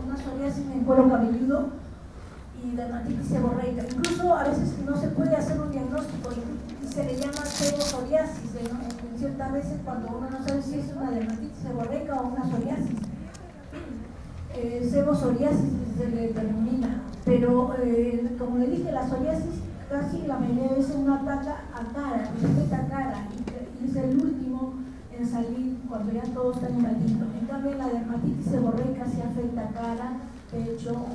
una psoriasis en el cuero cabelludo y dermatitis seborreica? Incluso a veces no se puede hacer un diagnóstico y se le llama sebosoriasis, ¿no? En ciertas veces cuando uno no sabe si es una dermatitis seborreica o una psoriasis. Sebosoriasis se le determina, pero como le dije, la psoriasis casi la mayoría de veces no ataca a cara, afecta a cara y es el último en salir cuando ya todo está invadido. En cambio, la dermatitis seborreica sí afecta a cara, pecho,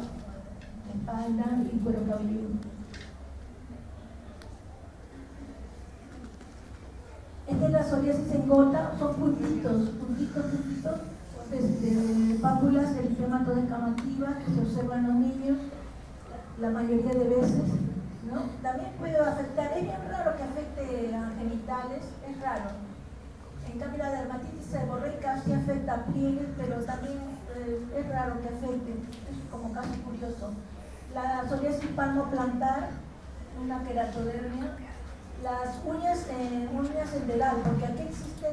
espalda y cuero cabelludo. Esta es la psoriasis en gota, son puntitos pápulas eritematodeescamativas que se observan en los niños la mayoría de veces, ¿no? También puede afectar, es bien raro que afecte a genitales, es raro. En cambio, la dermatitis seborreica sí afecta a pliegues, pero también es raro que afecte, es como caso curioso. La psoriasis palmoplantar, una queratodermia, las uñas en dedal, porque aquí existen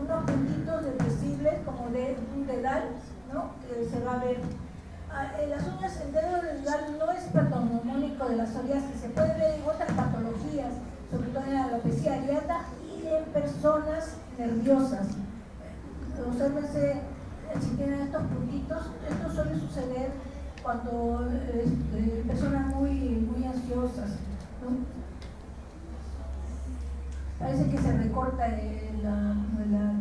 unos puntitos depresibles como de un dedal, ¿no? Que se va a ver. Las uñas en dedo del dedal no es patognomónico de la psoriasis, se puede ver en otras patologías, sobre todo en la alopecia areata y en personas nerviosas. Obsérvense si tienen estos puntitos. Esto suele suceder cuando personas muy ansiosas, ¿no? Parece que se recorta la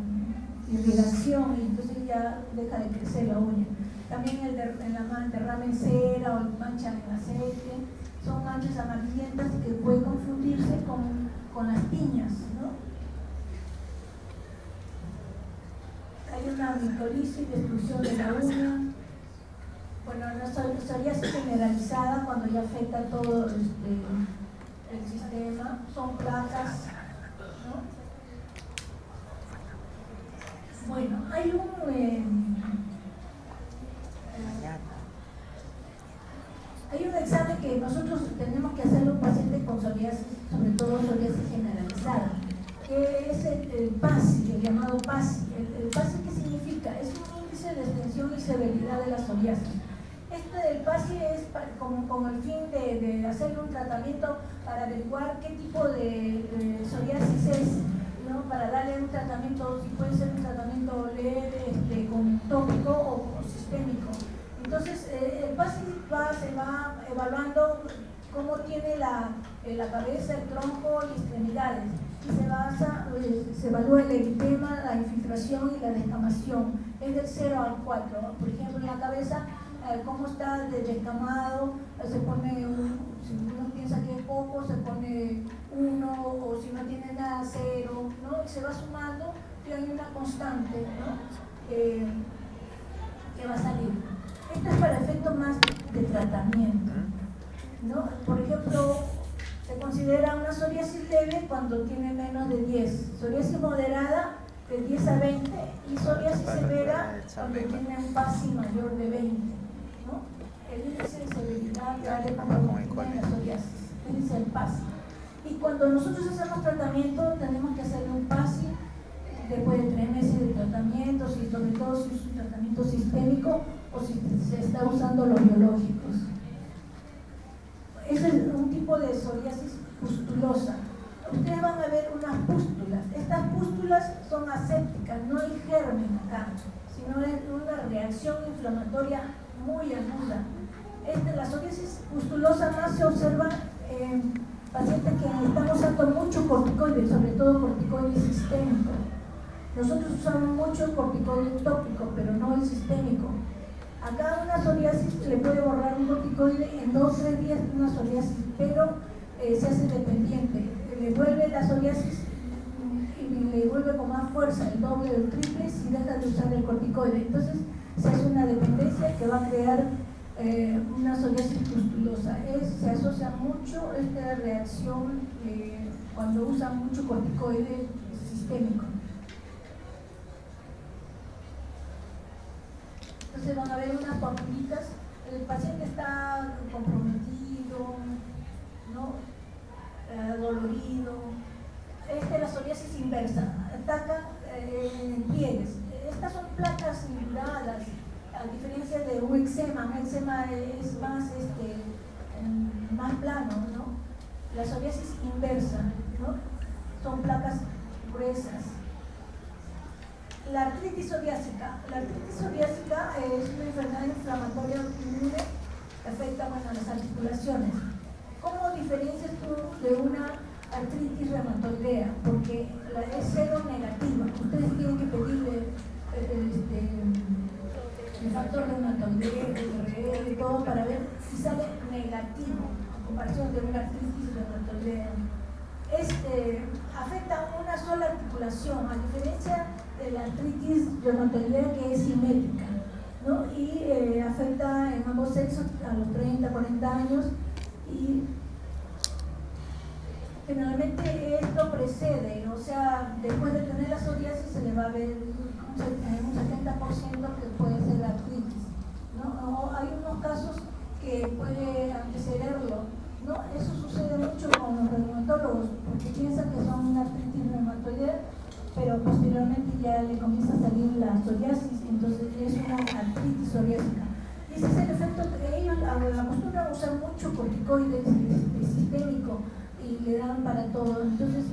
irrigación y entonces ya deja de crecer la uña. También en la derrame en cera o mancha en aceite, son manchas amarillentas que pueden confundirse con las tiñas, ¿no? Hay una mitolisis, destrucción de la uña. Bueno, la psoriasis generalizada, cuando ya afecta todo el sistema, son placas, ¿no? Bueno, hay un examen que nosotros tenemos que hacerle a un paciente con psoriasis, sobre todo psoriasis generalizada, que es el PASI, el llamado PASI. ¿El PASI qué significa? Es un índice de extensión y severidad de la psoriasis. Del PASI es con el fin de hacerle un tratamiento para averiguar qué tipo de psoriasis es. ¿no? Para darle un tratamiento, si puede ser un tratamiento leve, con tópico o sistémico. Entonces, el paciente se va evaluando cómo tiene la cabeza, el tronco y extremidades. Y se evalúa el eritema, la infiltración y la descamación. Es del 0 al 4. Por ejemplo, en la cabeza, cómo está descamado, se pone si uno piensa que es poco, se pone 1, o si no tiene nada, 0, ¿no? Y se va sumando y hay una constante, ¿no? Que va a salir. Esto es para efectos más de tratamiento, ¿no? Por ejemplo, se considera una psoriasis leve cuando tiene menos de 10, psoriasis moderada de 10 a 20 y psoriasis severa cuando tiene un PASI mayor de 20, ¿no? El índice de severidad de la psoriasis, el índice del PASI. Y cuando nosotros hacemos tratamiento tenemos que hacer un PASI después de 3 meses de tratamiento, y sobre todo si es un tratamiento sistémico o si se está usando los biológicos. Ese es un tipo de psoriasis pustulosa. Ustedes van a ver unas pústulas. Estas pústulas son asépticas, no hay germen acá, sino es una reacción inflamatoria muy aguda. La psoriasis pustulosa más se observa en pacientes que están usando mucho corticoides, sobre todo corticoides sistémicos. Nosotros usamos mucho el corticoide tópico, pero no el sistémico. Acá una psoriasis le puede borrar un corticoide en 2 o 3 días una psoriasis, pero se hace dependiente. Le vuelve la psoriasis y le vuelve con más fuerza, el doble o el triple, si deja de usar el corticoide. Entonces se hace una dependencia que va a crear una psoriasis pustulosa. Se asocia mucho esta reacción cuando usan mucho corticoide sistémico. Entonces van a ver unas papilitas, el paciente está comprometido, ¿no? Dolorido. La psoriasis inversa, ataca en pliegues. Estas son placas induradas, a diferencia de un eczema. Un eczema es más plano, ¿no? La psoriasis inversa, ¿no? Son placas gruesas. La artritis psoriásica. La artritis psoriásica es una enfermedad inflamatoria autoinmune que afecta las articulaciones. ¿Cómo diferencias tú de una artritis reumatoidea? Porque es cero negativa. Ustedes tienen que pedirle el factor reumatoidea, el y todo para ver si sale negativo en comparación de una artritis reumatoidea. Afecta a una sola articulación, a diferencia de la artritis reumatoidea que es simétrica, ¿no? Y afecta en ambos sexos a los 30, 40 años y generalmente esto precede, o sea, después de tener la psoriasis se le va a ver un 70% que puede ser la artritis, ¿no? Hay unos casos que puede antecederlo, ¿no? Eso sucede mucho con los reumatólogos porque piensan que son una artritis reumatoidea, pero posteriormente ya le comienza a salir la psoriasis, entonces es una artritis psoriásica. Y ese es el efecto que ellos acostumbran a usar mucho corticoides sistémico y le dan para todo. Entonces,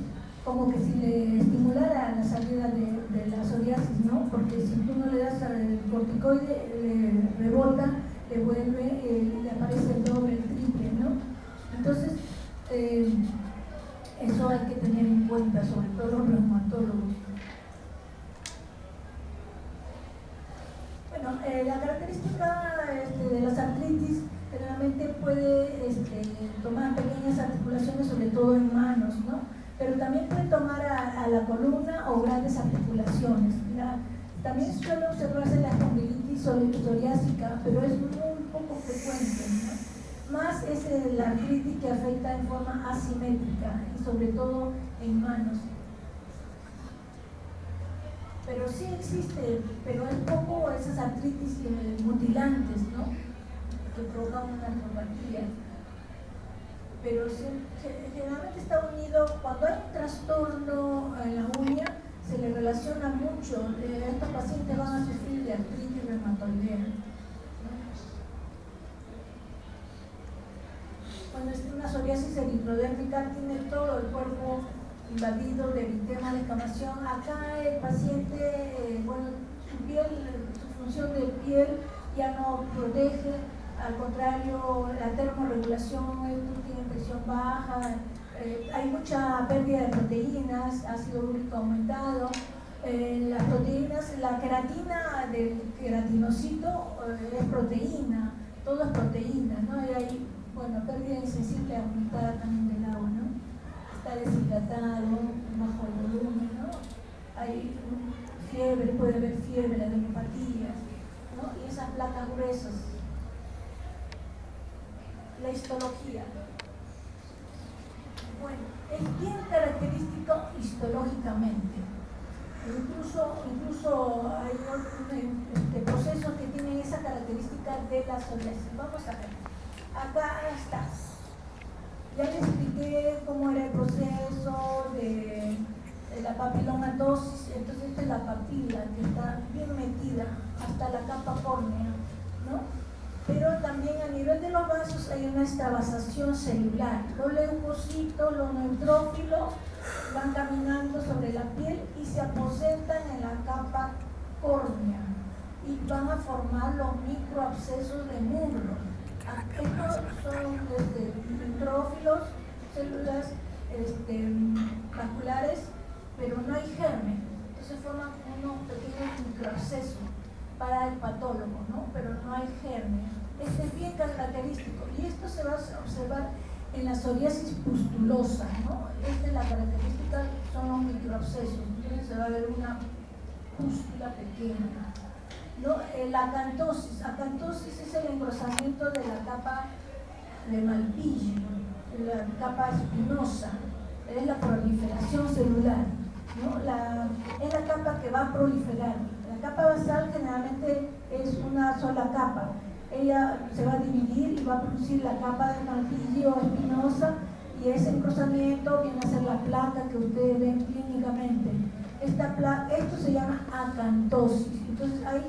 como que si le estimulara la salida de la psoriasis, ¿no? Porque si tú no le das al corticoide, le rebota, le vuelve, le aparece el doble, el triple, ¿no? Entonces, eso hay que tener en cuenta, sobre todo los reumatólogos. Bueno, la característica de las artritis generalmente puede tomar pequeñas articulaciones, sobre todo en manos, ¿no? Pero también puede tomar a la columna o grandes articulaciones. También suele observarse la espondilitis psoriásica, pero es muy poco frecuente, ¿no? Más es la artritis que afecta en forma asimétrica y sobre todo en manos. Pero sí existe, pero es poco esas artritis mutilantes, ¿no? Que provocan una artropatía. Pero generalmente está unido, cuando hay un trastorno en la uña, se le relaciona mucho. Estos pacientes van a sufrir de artritis reumatoidea. Cuando es una psoriasis eritrodérmica, tiene todo el cuerpo invadido del eritema de descamación. Acá el paciente, bueno, su piel, su función de piel ya no protege, al contrario, la termorregulación, tiene presión baja, hay mucha pérdida de proteínas, ácido úrico aumentado. Las proteínas, la queratina del queratinocito es proteína, todo es proteína, ¿no? Y hay, bueno, pérdida insensible aumentada también del agua, ¿no? Está deshidratado, bajo el volumen, ¿no? Hay fiebre, puede haber fiebre, adenopatías, ¿no? Y esas placas gruesas. La histología. Bueno, es bien característico histológicamente. Incluso hay procesos que tienen esa característica de la psoriasis. Vamos a ver. Acá está. Ya les expliqué cómo era el proceso de la papilomatosis. Entonces esta es la papila que está bien metida hasta la capa córnea, ¿no? Pero también a nivel de los vasos hay una extravasación celular. Los leucocitos, los neutrófilos van caminando sobre la piel y se aposentan en la capa córnea y van a formar los microabscesos de muslo. Estos son neutrófilos, células vasculares, pero no hay germen. Entonces forman unos pequeños microabscesos para el patólogo, ¿no? Pero no hay germen. Este es bien característico y esto se va a observar en la psoriasis pustulosa, ¿no? Esta es la característica, son los microabscesos. Entonces se va a ver una pústula pequeña, ¿no? La acantosis. Acantosis es el engrosamiento de la capa de Malpighi, la capa espinosa, es la proliferación celular, ¿no? Es la capa que va a proliferar. La capa basal generalmente es una sola capa. Ella se va a dividir y va a producir la capa de Malpighi o espinosa, y ese engrosamiento viene a ser la placa que ustedes ven clínicamente. Esto se llama acantosis. Entonces hay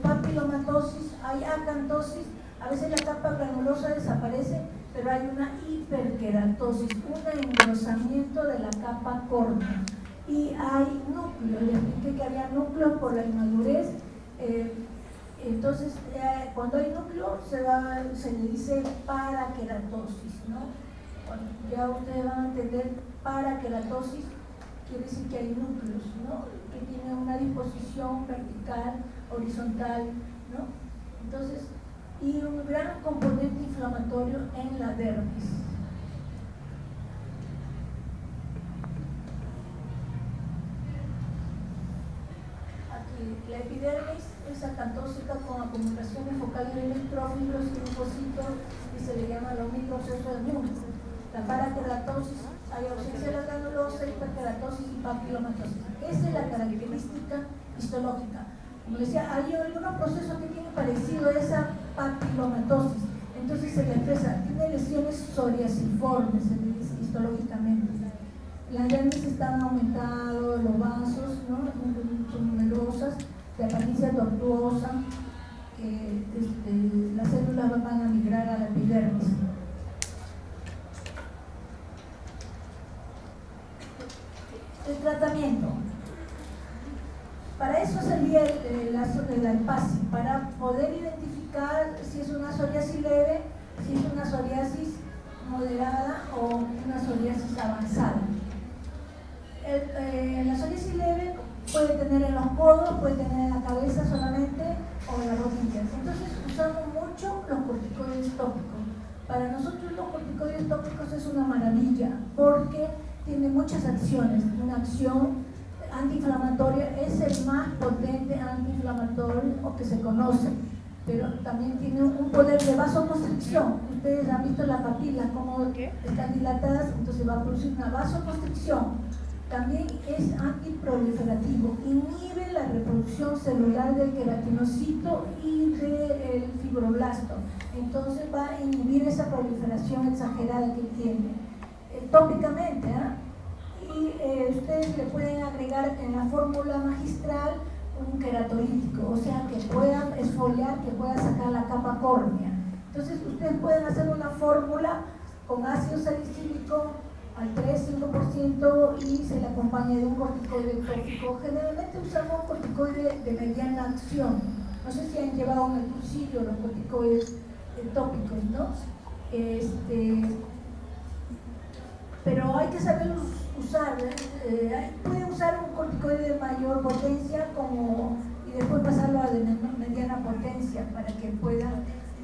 papilomatosis, hay acantosis, a veces la capa granulosa desaparece, pero hay una hiperkeratosis, un engrosamiento de la capa córnea. Y hay núcleos, les expliqué que había núcleos por la inmadurez. Entonces, cuando hay núcleo se le dice parakeratosis, ¿no? Bueno, ya ustedes van a entender, parakeratosis quiere decir que hay núcleos, ¿no? Que tienen una disposición vertical, horizontal, ¿no? Entonces, y un gran componente inflamatorio en la dermis. La epidermis es acantósica con acumulaciones focales de electrófilos y linfocitos y se le llama los microabscesos de muslo. La parakeratosis, hay ausencia de la granulosa, hiperkeratosis y papilomatosis. Esa es la característica histológica. Como decía, hay algunos procesos que tienen parecido a esa papilomatosis. Entonces se le expresa, tiene lesiones psoriasiformes, se le dice histológicamente. Las dermis están aumentados, los vasos, ¿no? Son numerosas, de apariencia tortuosa, las células van a migrar a la epidermis. El tratamiento. Para eso sería el ALPASI, para poder identificar si es una psoriasis leve, si es una psoriasis moderada o una psoriasis avanzada. La psoriasis leve puede tener en los codos, puede tener en la cabeza solamente o en las rodillas. Entonces usamos mucho los corticoides tópicos. Para nosotros los corticoides tópicos es una maravilla porque tiene muchas acciones. Una acción antiinflamatoria, es el más potente antiinflamatorio que se conoce, pero también tiene un poder de vasoconstricción. Ustedes han visto las papilas como están dilatadas, entonces va a producir una vasoconstricción. También es antiproliferativo, inhibe la reproducción celular del queratinocito y del fibroblasto. Entonces va a inhibir esa proliferación exagerada que tiene. Tópicamente, y ustedes le pueden agregar en la fórmula magistral un queratorrítico, o sea que pueda exfoliar, que pueda sacar la capa córnea. Entonces ustedes pueden hacer una fórmula con ácido salicílico, al 3-5% y se le acompaña de un corticoide tópico. Generalmente usamos corticoide de mediana acción. No sé si han llevado en el bolsillo los corticoides tópicos, ¿no? Pero hay que saber usar. Puede usar un corticoide de mayor potencia y después pasarlo a de mediana potencia para que pueda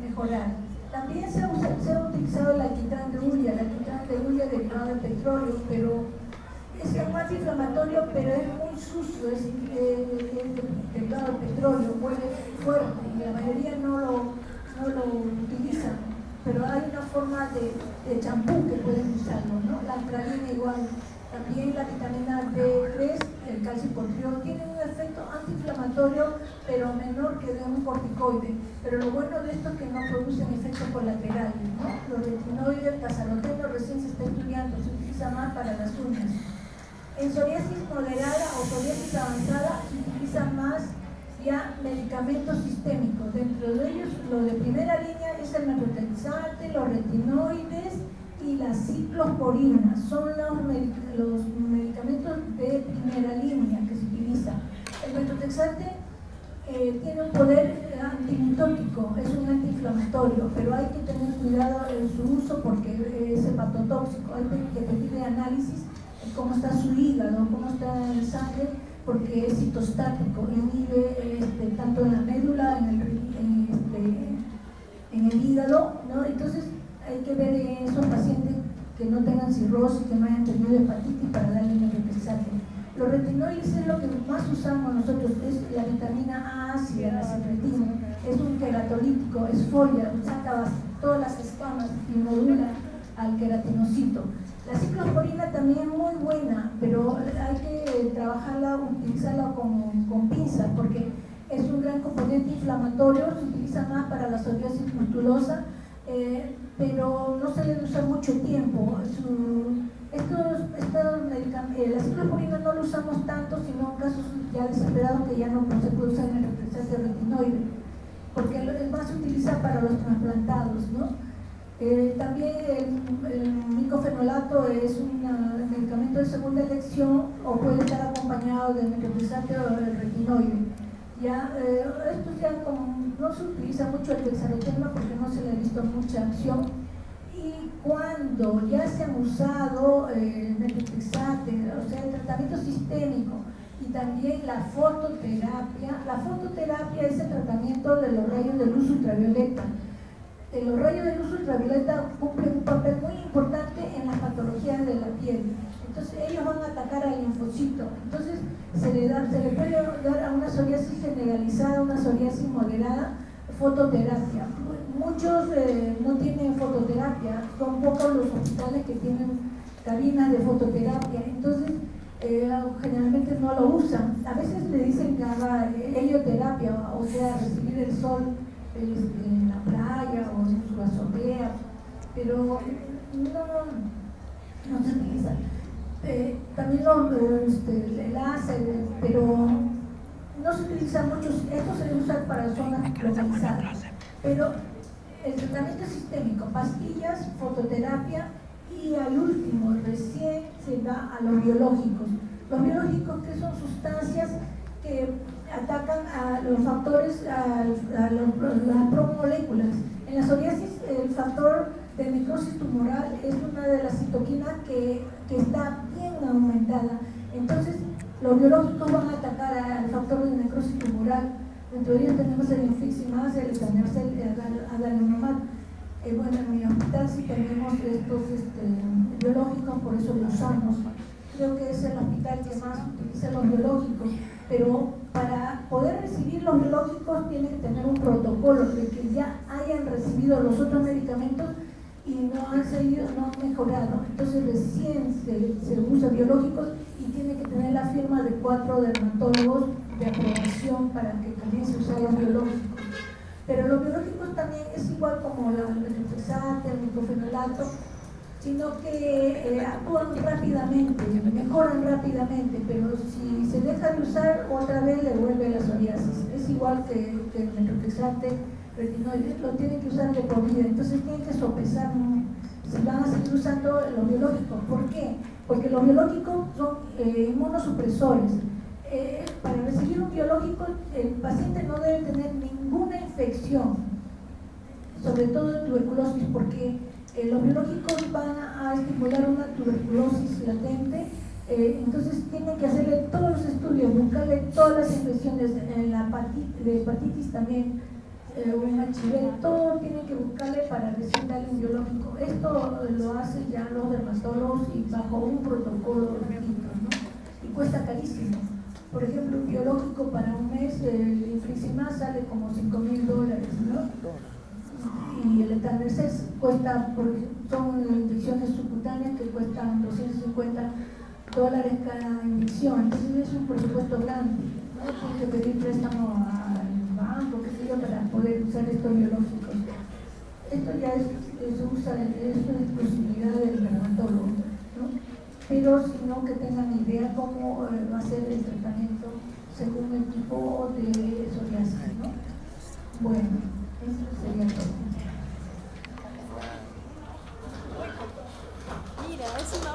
mejorar. También se ha utilizado el alquitrán de hulla. El alquitrán de hulla derivado del petróleo, pero es un antiinflamatorio, pero es muy sucio, es derivado del petróleo, huele fuerte y la mayoría no lo utilizan. Pero hay una forma de champú que pueden usarlo, ¿no? La antralina igual. También la vitamina D3, el calcipotriol, tienen un efecto antiinflamatorio, pero menor que de un corticoide. Pero lo bueno de esto es que no producen efectos colaterales, ¿no? Los retinoides, el casaroteno recién se está estudiando, se utiliza más para las uñas. En psoriasis moderada o psoriasis avanzada se utiliza más ya medicamentos sistémicos. Dentro de ellos, lo de primera línea es el metotrexate, los retinoides y la ciclosporina. Son los medicamentos de primera línea que se utiliza. El metotrexate tiene un poder antimitótico, es un antiinflamatorio, pero hay que tener cuidado en su uso porque es hepatotóxico. Hay que pedirle análisis de cómo está su hígado, cómo está el sangre, porque es citostático, inhibe tanto en la médula, en el hígado, ¿no? Entonces hay que ver en esos pacientes que no tengan cirrosis, que no hayan tenido hepatitis para darle metotrexate. Los retinoides es lo que más usamos nosotros, es la vitamina A ácida, la secretina, es un queratolítico, exfolia, saca todas las escamas y modula al queratinocito. La ciclosporina también es muy buena, pero hay que trabajarla, utilizarla con pinzas, porque es un gran componente inflamatorio, se utiliza más para la psoriasis pustulosa, pero no se debe usar mucho tiempo. La ciclosporina no lo usamos tanto, sino en casos ya desesperados que ya no se puede usar en el metotrexate retinoide, porque es más se utiliza para los trasplantados, ¿no? También el micofenolato es un medicamento de segunda elección o puede estar acompañado del metotrexate o del retinoide. Esto ya no se utiliza mucho el bexaroteno porque no se le ha visto mucha acción, y cuando ya se han usado metotrexate, o sea, el tratamiento sistémico y también la fototerapia es el tratamiento de los rayos de luz ultravioleta. Los rayos de luz ultravioleta cumplen un papel muy importante en las patologías de la piel. Entonces ellos van a atacar al linfocito. Entonces se le puede dar a una psoriasis generalizada, una psoriasis moderada, fototerapia. Muchos no tienen fototerapia, son pocos los hospitales que tienen cabinas de fototerapia. Entonces generalmente no lo usan. A veces le dicen que haga helioterapia, o sea, recibir el sol en la playa o en su azotea, pero no se utiliza. También el láser, pero no se utiliza mucho. Esto se usa para zonas localizadas, pero el tratamiento sistémico, pastillas, fototerapia, y al último recién se va a los biológicos. Los biológicos, que son sustancias que atacan a los factores, a las promoléculas. En la psoriasis, el factor de necrosis tumoral es una de las citoquinas que está bien aumentada. Entonces, los biológicos van a atacar al factor de necrosis tumoral. En teoría tenemos el infliximab, el etanercel, el adalimumab. Bueno, en mi hospital sí tenemos estos biológicos, por eso los usamos. Creo que es el hospital que más utiliza los biológicos, pero para poder recibir los biológicos tienen que tener un protocolo de que ya hayan recibido los otros medicamentos y no han mejorado. Entonces recién se usa biológicos y tiene que tener la firma de 4 dermatólogos de aprobación para que comience a usar los biológicos. Pero los biológicos también es igual como el metotrexate, el micofenolato, sino que actúan rápidamente, mejoran rápidamente, pero si se deja de usar, otra vez le vuelve la psoriasis. Es igual que el metotrexate, retinoides, lo tienen que usar de por vida, entonces tienen que sopesar se van a seguir usando los biológicos. ¿Por qué? Porque los biológicos son inmunosupresores. Para recibir un biológico, el paciente no debe tener ninguna infección, sobre todo en tuberculosis, porque los biológicos van a estimular una tuberculosis latente. Entonces tienen que hacerle todos los estudios, buscarle todas las infecciones, la hepatitis también, un HIV, todo tienen que buscarle para recetarle un biológico. Esto lo hacen ya los dermatólogos y bajo un protocolo distinto, ¿no? Y cuesta carísimo. Por ejemplo, un biológico para un mes, el infliximab sale como $5.000, ¿no? Y el etanercept cuesta, son inyecciones subcutáneas que cuestan $250 cada inyección. Entonces es un presupuesto grande, ¿no? Tienes que pedir préstamo al banco, qué sé yo, para poder usar estos biológicos. Esto ya es una exclusividad del dermatólogo, ¿no? Pero sino que tengan idea cómo va a ser el tratamiento según el tipo de psoriasis, ¿no? Bueno, eso sería todo. Mira, es una